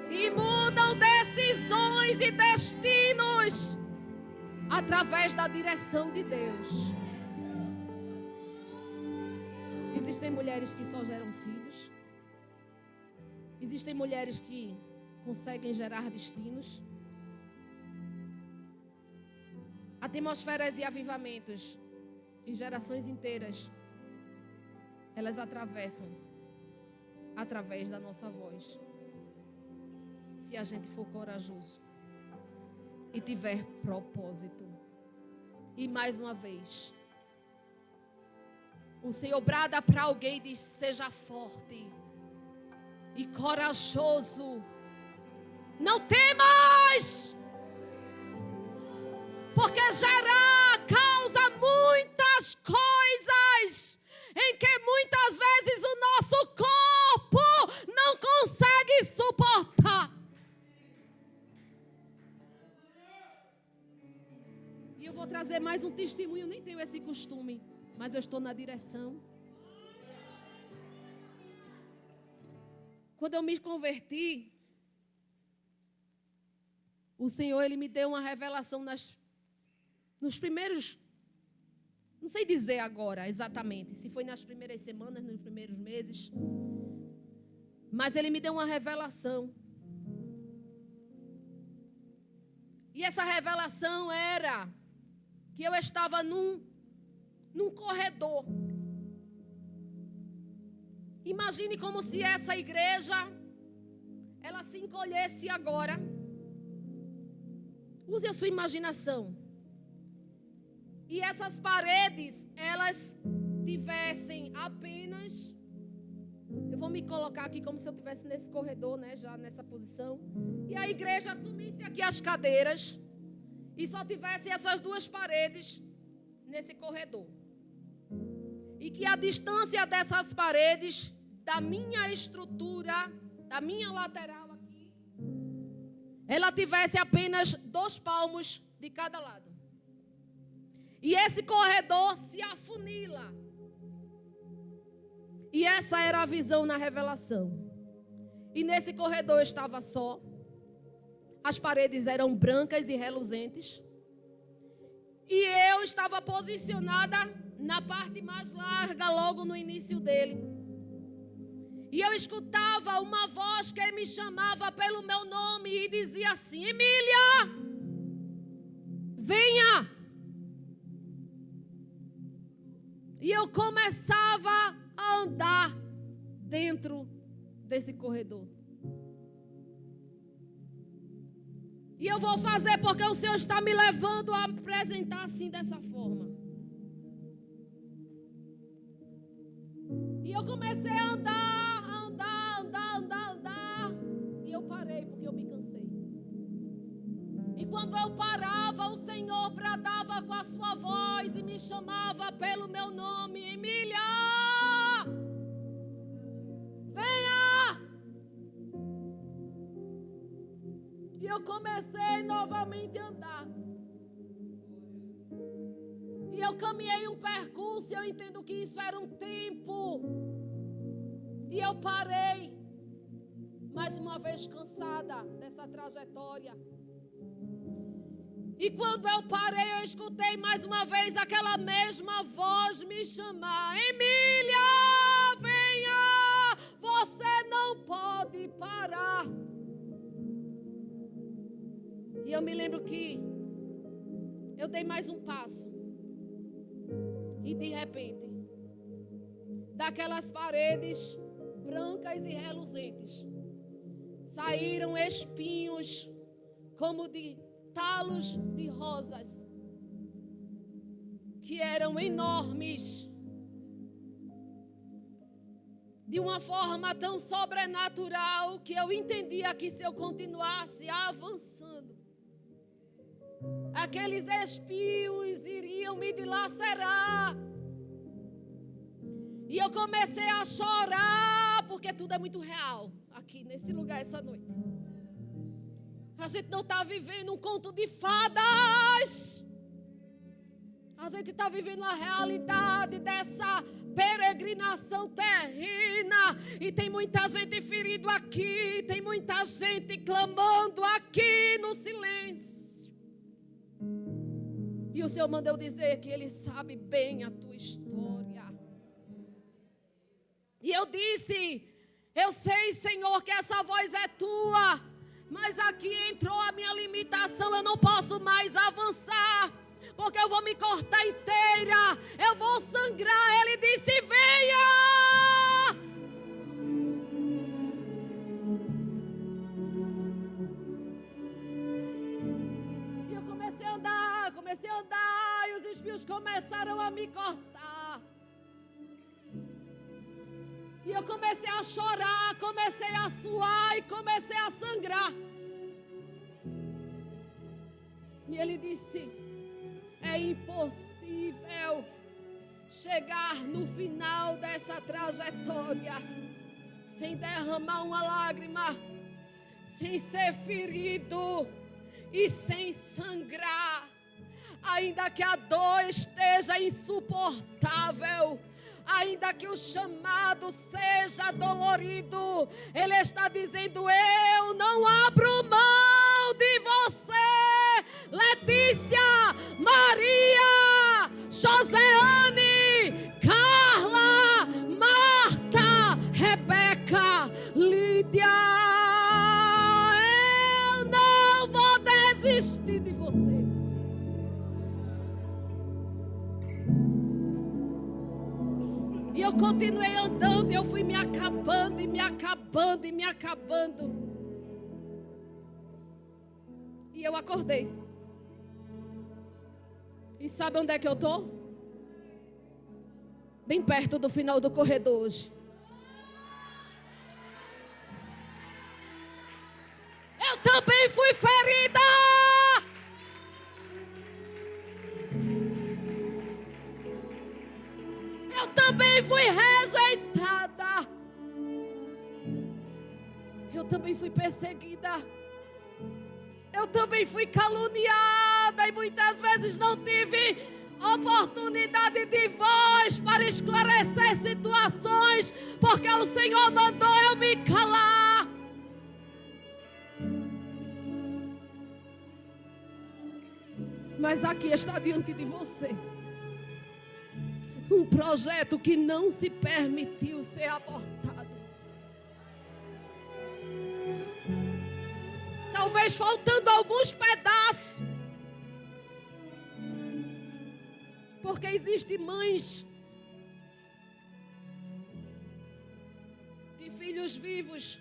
e mudam decisões e destinos através da direção de Deus. Existem mulheres que só geram filhos. Existem mulheres que conseguem gerar destinos. Atmosferas e avivamentos e gerações inteiras, elas atravessam através da nossa voz. Se a gente for corajoso e tiver propósito. E mais uma vez, o Senhor brada para alguém e diz: seja forte e corajoso, não temas, porque gerar causa muitas coisas em que muitas vezes o nosso corpo não consegue suportar. E eu vou trazer mais um testemunho, nem tenho esse costume, mas eu estou na direção. Quando eu me converti, o Senhor, Ele me deu uma revelação nos primeiros, não sei dizer agora exatamente, se foi nas primeiras semanas, nos primeiros meses, mas Ele me deu uma revelação. E essa revelação era que eu estava num corredor. Imagine como se essa igreja, ela se encolhesse agora Use a sua imaginação. E essas paredes, elas tivessem apenas... Eu vou me colocar aqui como se eu estivesse nesse corredor, né? Já nessa posição. E a igreja assumisse aqui as cadeiras. E só tivesse essas duas paredes nesse corredor. E que a distância dessas paredes, da minha estrutura, da minha lateral aqui, ela tivesse apenas 2 palmos de cada lado. E esse corredor se afunila. E essa era a visão na revelação. E nesse corredor eu estava só. As paredes eram brancas e reluzentes. E eu estava posicionada na parte mais larga, logo no início dele. E eu escutava uma voz que me chamava pelo meu nome e dizia assim: Emília, venha. E eu começava a andar dentro desse corredor. E eu vou fazer porque o Senhor está me levando a apresentar assim, dessa forma. E eu comecei a andar. E eu parei porque eu me cansei. E quando eu parava, o Senhor bradava com a sua voz e me chamava pelo meu nome: Emília, venha! E eu comecei novamente a andar. E eu caminhei um percurso, e eu entendo que isso era um tempo. E eu parei, mais uma vez cansada dessa trajetória. E quando eu parei, eu escutei mais uma vez aquela mesma voz me chamar: Emília, venha! Você não pode parar. E eu me lembro que eu dei mais um passo. E de repente, daquelas paredes brancas e reluzentes, saíram espinhos como de talos de rosas, que eram enormes, de uma forma tão sobrenatural que eu entendia que se eu continuasse avançando, aqueles espinhos iriam me dilacerar. E eu comecei a chorar, porque tudo é muito real aqui nesse lugar essa noite. A gente não está vivendo um conto de fadas. A gente está vivendo a realidade dessa peregrinação terrena. E tem muita gente ferida aqui. Tem muita gente clamando aqui no silêncio. E o Senhor mandou dizer que Ele sabe bem a tua história. E eu disse: eu sei, Senhor, que essa voz é tua. Mas aqui entrou a minha limitação. Eu não posso mais avançar, porque eu vou me cortar inteira. Eu vou sangrar. Ele disse: venha! E eu comecei a andar. E os espinhos começaram a me cortar. E eu comecei a chorar, comecei a suar e comecei a sangrar. E ele disse: é impossível chegar no final dessa trajetória sem derramar uma lágrima, sem ser ferido e sem sangrar. Ainda que a dor esteja insuportável, ainda que o chamado seja dolorido, Ele está dizendo: eu não abro mão de você, Letícia, Maria, Joseane, Carla, Marta, Rebeca, Lídia. Eu não vou desistir de você. E eu continuei andando, e eu fui me acabando, e me acabando, e me acabando. E eu acordei. E sabe onde é que eu estou? Bem perto do final do corredor hoje. Eu também fui ferida. Eu também fui rejeitada. Eu também fui perseguida. Eu também fui caluniada. E muitas vezes não tive oportunidade de voz para esclarecer situações, porque o Senhor mandou eu me calar. Mas aqui está diante de você um projeto que não se permitiu ser abortado. Talvez faltando alguns pedaços. Porque existem mães de filhos vivos,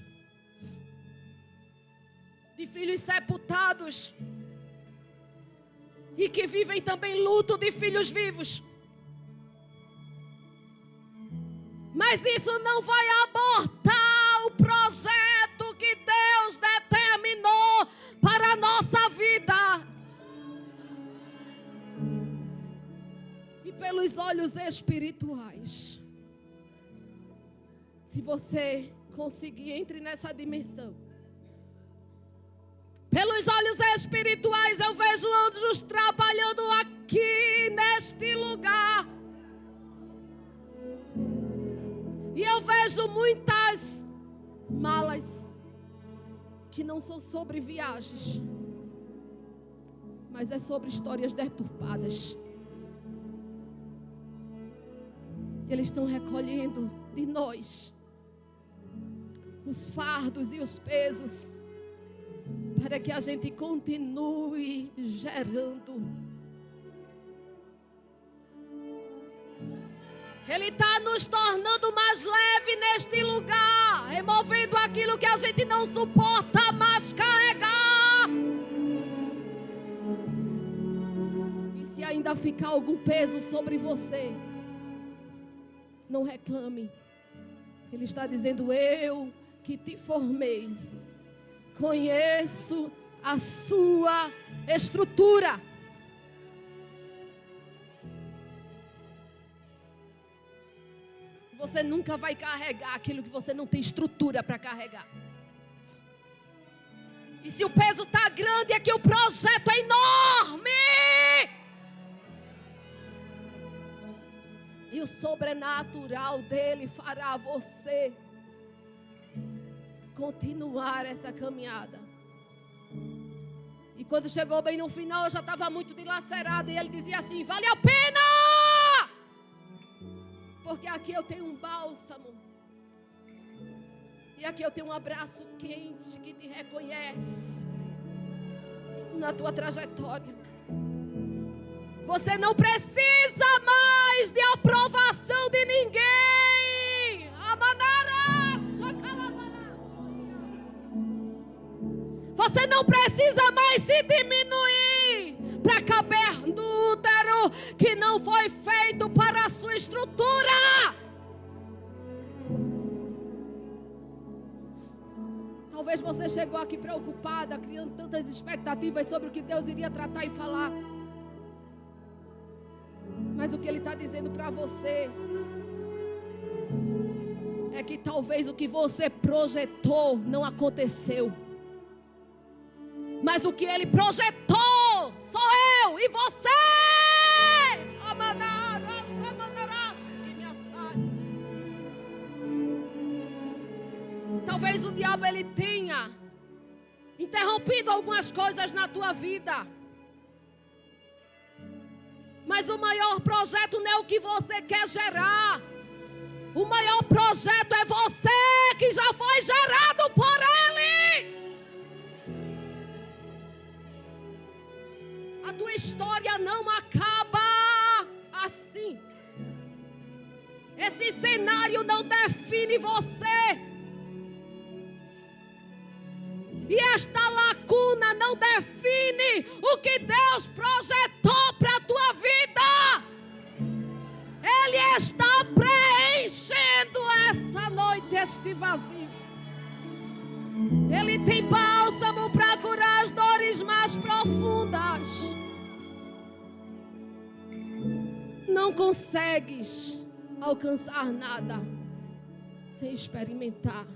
de filhos sepultados, e que vivem também luto de filhos vivos. Mas isso não vai abortar o projeto que Deus determinou para a nossa vida. E pelos olhos espirituais, se você conseguir, entre nessa dimensão. Pelos olhos espirituais eu vejo anjos trabalhando aqui neste lugar. E eu vejo muitas malas que não são sobre viagens, mas é sobre histórias deturpadas. Eles estão recolhendo de nós os fardos e os pesos, para que a gente continue gerando. Ele está nos tornando mais leve neste lugar, removendo aquilo que a gente não suporta mais carregar. E se ainda ficar algum peso sobre você, não reclame. Ele está dizendo: eu que te formei, conheço a sua estrutura. Você nunca vai carregar aquilo que você não tem estrutura para carregar. E se o peso está grande, é que o projeto é enorme. E o sobrenatural dele fará você continuar essa caminhada. E quando chegou bem no final, eu já estava muito dilacerada. E ele dizia assim: vale a pena! Porque aqui eu tenho um bálsamo. E aqui eu tenho um abraço quente que te reconhece na tua trajetória. Você não precisa mais de aprovação de ninguém. Você não precisa mais se diminuir para caber no útero que não foi feito para a sua estrutura. Talvez você chegou aqui preocupada, criando tantas expectativas sobre o que Deus iria tratar e falar. Mas o que Ele está dizendo para você é que talvez o que você projetou não aconteceu. Mas o que Ele projetou sou eu e você. Talvez o diabo ele tenha interrompido algumas coisas na tua vida. Mas o maior projeto não é o que você quer gerar. O maior projeto é você que já foi gerado por Ele. A tua história não acaba assim. Esse cenário não define você. E esta lacuna não define o que Deus projetou para a tua vida. Brasil. Ele tem bálsamo para curar as dores mais profundas. Não consegues alcançar nada sem experimentar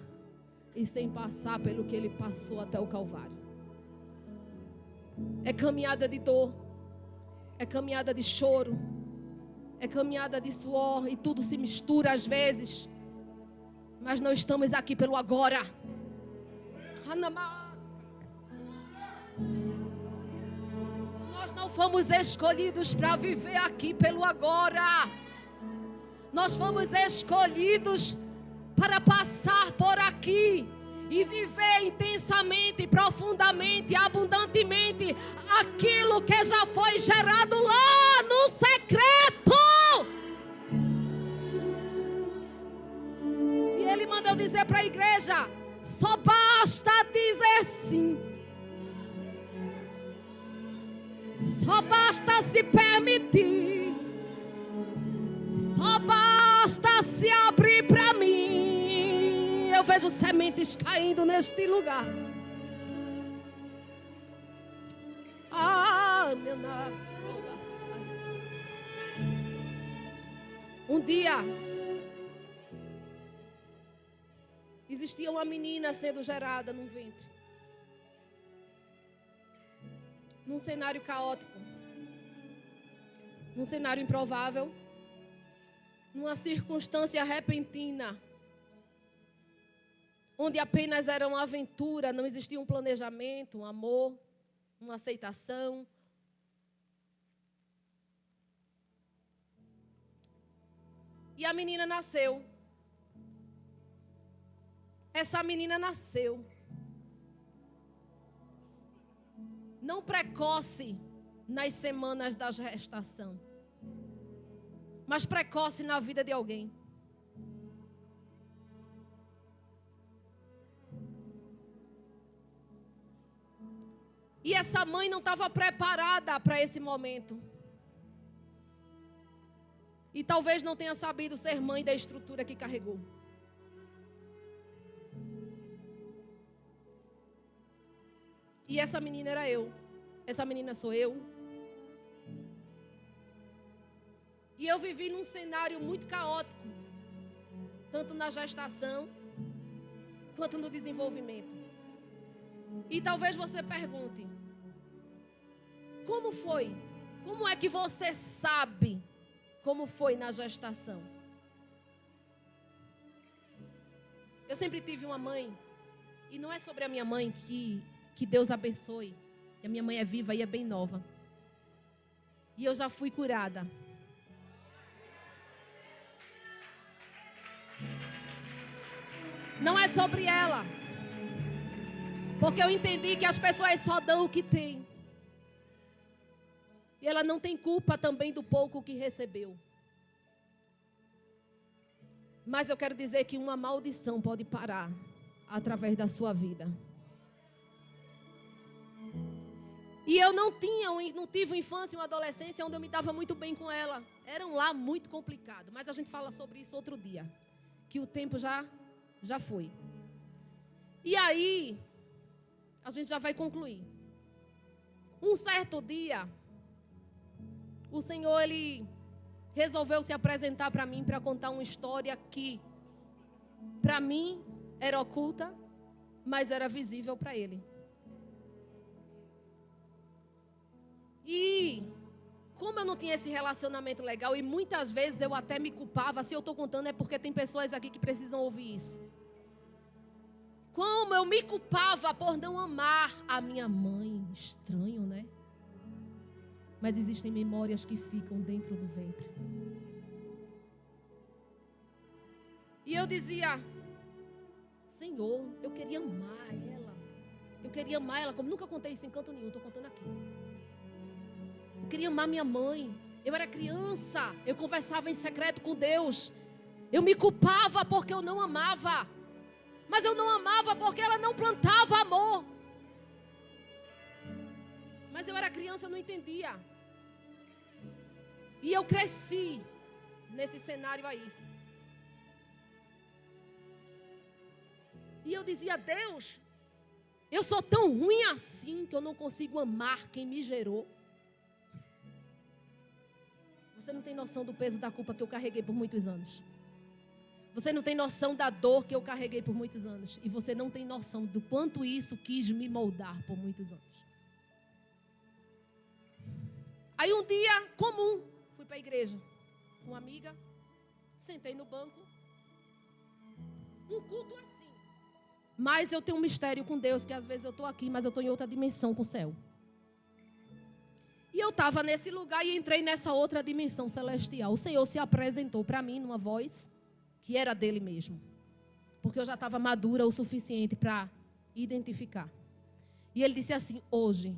e sem passar pelo que ele passou até o Calvário. É caminhada de dor, é caminhada de choro, é caminhada de suor e tudo se mistura às vezes. Mas não estamos aqui pelo agora. Nós não fomos escolhidos para viver aqui pelo agora. Nós fomos escolhidos para passar por aqui e viver intensamente, profundamente, abundantemente aquilo que já foi gerado lá no secreto. E ele mandou dizer para a igreja: só basta dizer sim. Só basta se permitir. Só basta se abrir para mim. Eu vejo sementes caindo neste lugar. Meu Deus. Um dia existia uma menina sendo gerada num ventre. Num cenário caótico. Num cenário improvável. Numa circunstância repentina. Onde apenas era uma aventura, não existia um planejamento, um amor, uma aceitação. E a menina nasceu. Essa menina nasceu. Não precoce nas semanas da gestação, mas precoce na vida de alguém. E essa mãe não estava preparada para esse momento. E talvez não tenha sabido ser mãe da estrutura que carregou. E essa menina era eu. Essa menina sou eu. E eu vivi num cenário muito caótico. Tanto na gestação, quanto no desenvolvimento. E talvez você pergunte: como foi? Como é que você sabe como foi na gestação? Eu sempre tive uma mãe. E não é sobre a minha mãe que Deus abençoe. A minha mãe é viva e é bem nova. E eu já fui curada. Não é sobre ela. Porque eu entendi que as pessoas só dão o que têm. E ela não tem culpa também do pouco que recebeu. Mas eu quero dizer que uma maldição pode parar através da sua vida. E eu não tive uma infância e uma adolescência onde eu me dava muito bem com ela. Era um lar muito complicado. Mas a gente fala sobre isso outro dia. Que o tempo já foi. E aí, a gente já vai concluir. Um certo dia, o Senhor, Ele resolveu se apresentar para mim para contar uma história que, para mim, era oculta, mas era visível para Ele. E como eu não tinha esse relacionamento legal, e muitas vezes eu até me culpava, se eu estou contando é porque tem pessoas aqui que precisam ouvir isso. Como eu me culpava por não amar a minha mãe. Estranho, né? Mas existem memórias que ficam dentro do ventre. E eu dizia: Senhor, eu queria amar ela. Eu queria amar ela, como nunca contei isso em canto nenhum, estou contando aqui. Eu queria amar minha mãe. Eu era criança, eu conversava em secreto com Deus. Eu me culpava porque eu não amava. Mas eu não amava porque ela não plantava amor. Mas eu era criança, não entendia. E eu cresci nesse cenário aí. E eu dizia: Deus, eu sou tão ruim assim que eu não consigo amar quem me gerou. Você não tem noção do peso da culpa que eu carreguei por muitos anos. Você não tem noção da dor que eu carreguei por muitos anos. E você não tem noção do quanto isso quis me moldar por muitos anos. Aí um dia comum, fui para a igreja com uma amiga, sentei no banco, um culto assim. Mas eu tenho um mistério com Deus, que às vezes eu estou aqui, mas eu estou em outra dimensão com o céu. E eu estava nesse lugar e entrei nessa outra dimensão celestial. O Senhor se apresentou para mim numa voz que era dele mesmo. Porque eu já estava madura o suficiente para identificar. E ele disse assim: hoje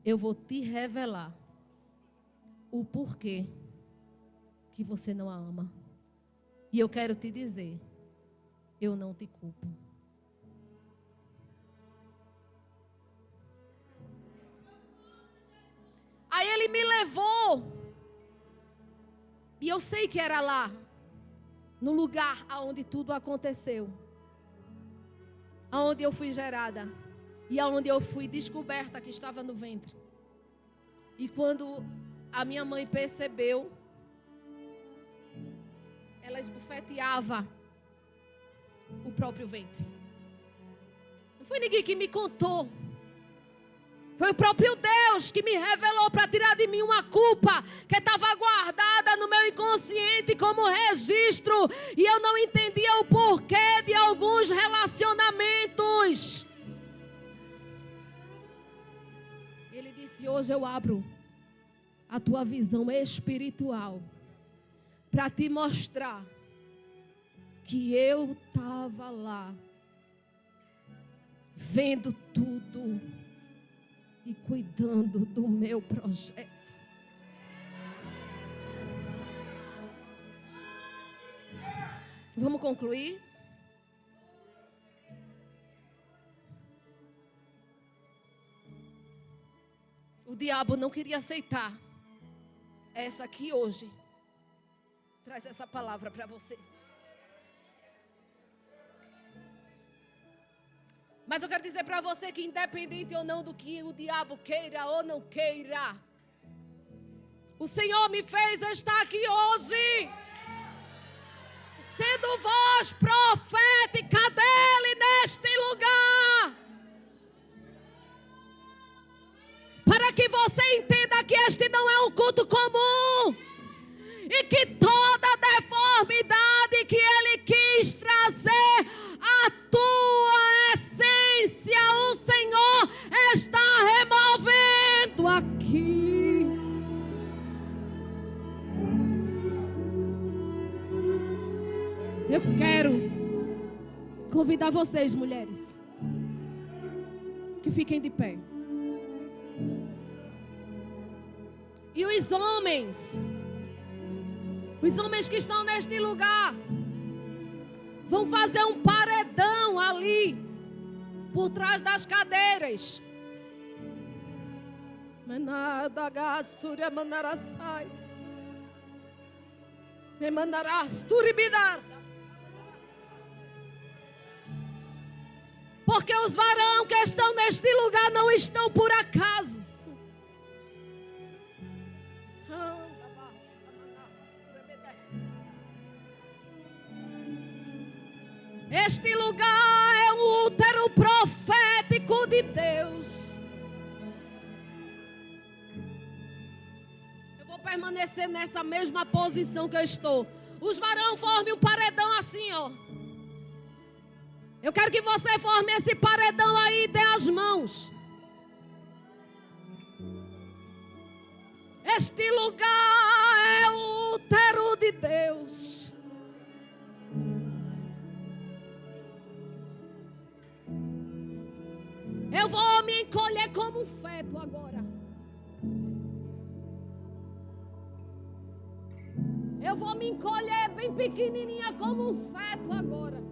eu vou te revelar o porquê que você não a ama. E eu quero te dizer, eu não te culpo. Aí ele me levou. E eu sei que era lá, no lugar onde tudo aconteceu. Onde eu fui gerada. E onde eu fui descoberta que estava no ventre. E quando a minha mãe percebeu, ela esbofeteava o próprio ventre. Não foi ninguém que me contou. Foi o próprio Deus que me revelou para tirar de mim uma culpa que estava guardada no meu inconsciente como registro. E eu não entendia o porquê de alguns relacionamentos. Ele disse: hoje eu abro a tua visão espiritual para te mostrar que eu estava lá vendo tudo e cuidando do meu projeto. Vamos concluir? O diabo não queria aceitar essa aqui hoje. Traz essa palavra para você. Mas eu quero dizer para você que independente ou não do que o diabo queira ou não queira, o Senhor me fez estar aqui hoje, sendo voz profética dele neste lugar, para que você entenda que este não é um culto comum e que toda deformidade que ele quis trazer à tua essência, o Senhor está removendo aqui. Eu quero convidar vocês, mulheres, que fiquem de pé. E os homens que estão neste lugar, vão fazer um paredão ali, por trás das cadeiras. Manadagassura manarasai. Me mandarás turibidar. Porque os varão que estão neste lugar não estão por acaso. Este lugar é um útero profético de Deus. Eu vou permanecer nessa mesma posição que eu estou. Os varão formem um paredão assim, ó. Eu quero que você forme esse paredão aí e dê as mãos. Este lugar é o útero de Deus. Eu vou me encolher como um feto agora. Eu vou me encolher bem pequenininha como um feto agora.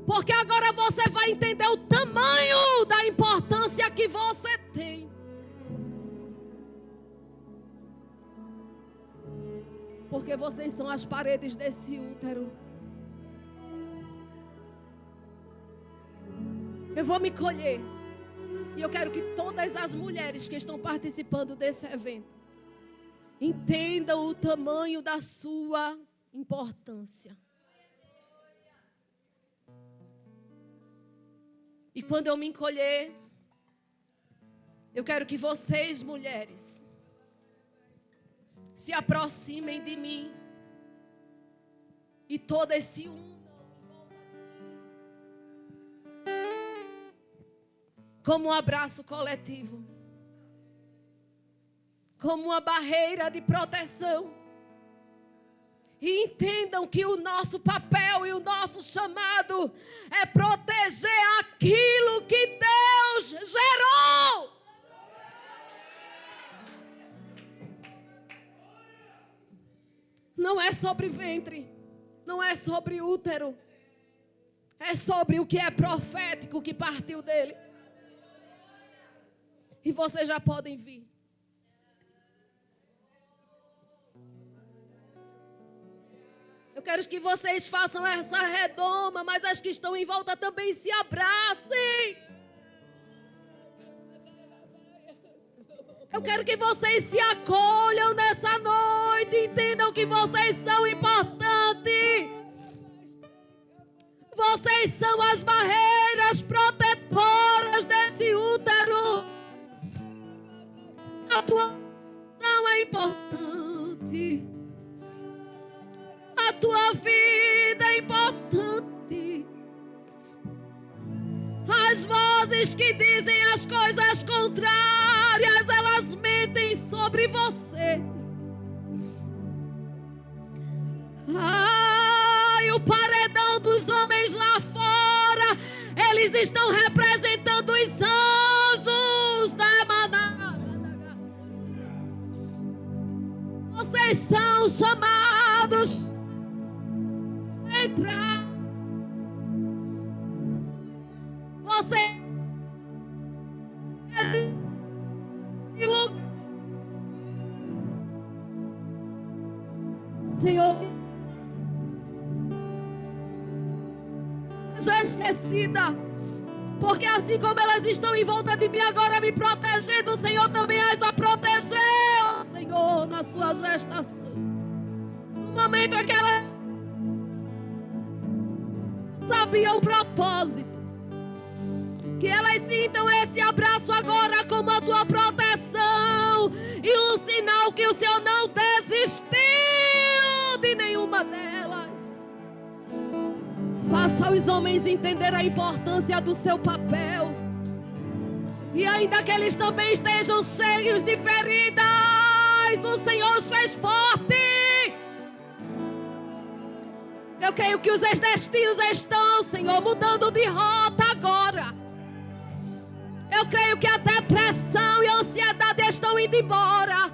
Porque agora você vai entender o tamanho da importância que você tem. Porque porque vocês são as paredes desse útero. Eu vou me colher. E eu quero que todas as mulheres que estão participando desse evento entendam o tamanho da sua importância. E quando eu me encolher, eu quero que vocês, mulheres, se aproximem de mim e todas se unam como um abraço coletivo, como uma barreira de proteção. E entendam que o nosso papel e o nosso chamado é proteger aquilo que Deus gerou. Não é sobre ventre, não é sobre útero, é sobre o que é profético que partiu dele. E vocês já podem vir. Eu quero que vocês façam essa redoma, mas as que estão em volta também se abracem. Eu quero que vocês se acolham nessa noite, entendam que vocês são importantes. Vocês são as barreiras protetoras desse útero. A tua ação é importante. A tua vida é importante. As vozes que dizem as coisas contrárias, elas mentem sobre você. E o paredão dos homens lá fora, eles estão representando os anjos da manada. Vocês são chamados a entrar. Você Senhor, já esquecida, porque assim como elas estão em volta de mim agora me protegendo, o Senhor também as a protegeu, Senhor, na sua gestação. No momento em que elas sabiam o propósito, que elas sintam esse abraço agora como a tua proteção e um sinal que o Senhor não desistiu de nenhuma delas. Faça os homens entender a importância do seu papel. E ainda que eles também estejam cheios de feridas, o Senhor os fez forte. Eu creio que os destinos estão, Senhor, mudando de rota agora. Eu creio que a depressão e a ansiedade estão indo embora.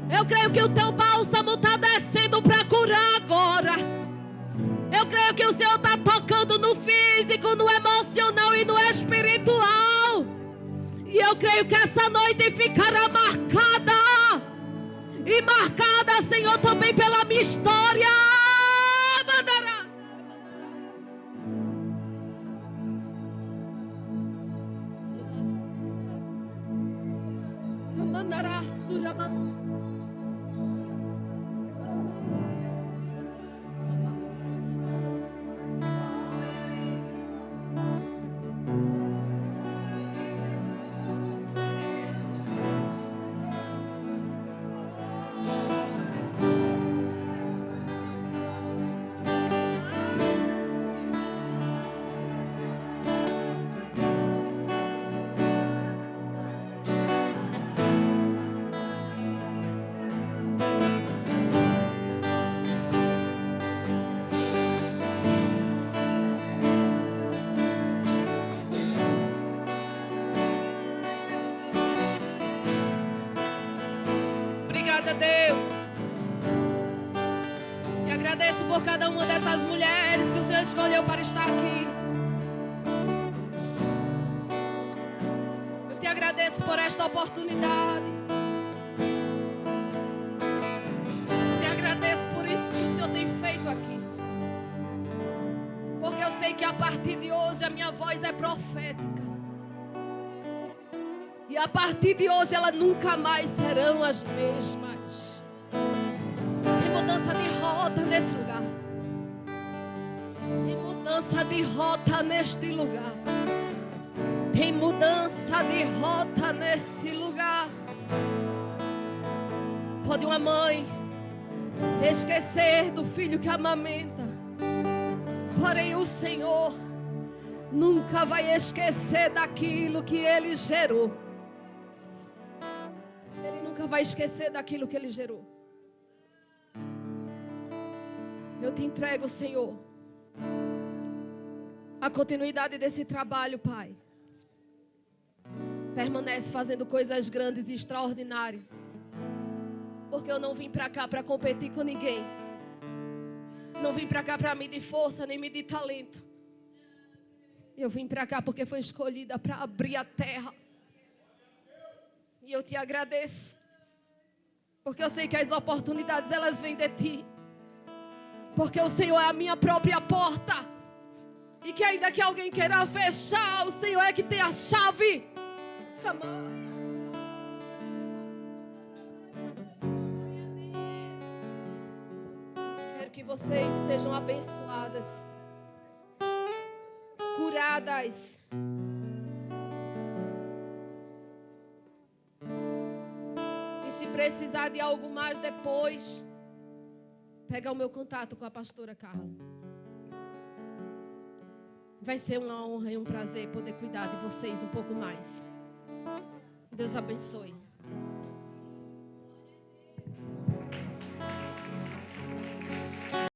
Eu creio que o teu bálsamo está descendo para curar agora. Eu creio que o Senhor está tocando no físico, no emocional e no espiritual. E eu creio que essa noite ficará marcada. E marcada, Senhor, também pela minha história. Mandará. Mandará, Suraman. Deus, te agradeço por cada uma dessas mulheres que o Senhor escolheu para estar aqui. Eu te agradeço por esta oportunidade. Te agradeço a minha voz é profética. E a partir de hoje elas nunca mais serão as mesmas. Tem mudança de rota nesse lugar. Tem mudança de rota neste lugar. Tem mudança de rota nesse lugar. Pode uma mãe esquecer do filho que amamenta, porém o Senhor nunca vai esquecer daquilo que Ele gerou. Ele nunca vai esquecer daquilo que Ele gerou. Eu te entrego, Senhor, a continuidade desse trabalho, Pai. Permanece fazendo coisas grandes e extraordinárias. Porque eu não vim para cá para competir com ninguém. Não vim para cá para medir força, nem medir talento. Eu vim para cá porque fui escolhida para abrir a terra. E eu te agradeço. Porque eu sei que as oportunidades, elas vêm de ti. Porque o Senhor é a minha própria porta. E que ainda que alguém queira fechar, o Senhor é que tem a chave. Amém. Quero que vocês sejam abençoadas, curadas. E se precisar de algo mais depois, pega o meu contato com a pastora Carla. Vai ser uma honra e um prazer poder cuidar de vocês um pouco mais. Deus abençoe.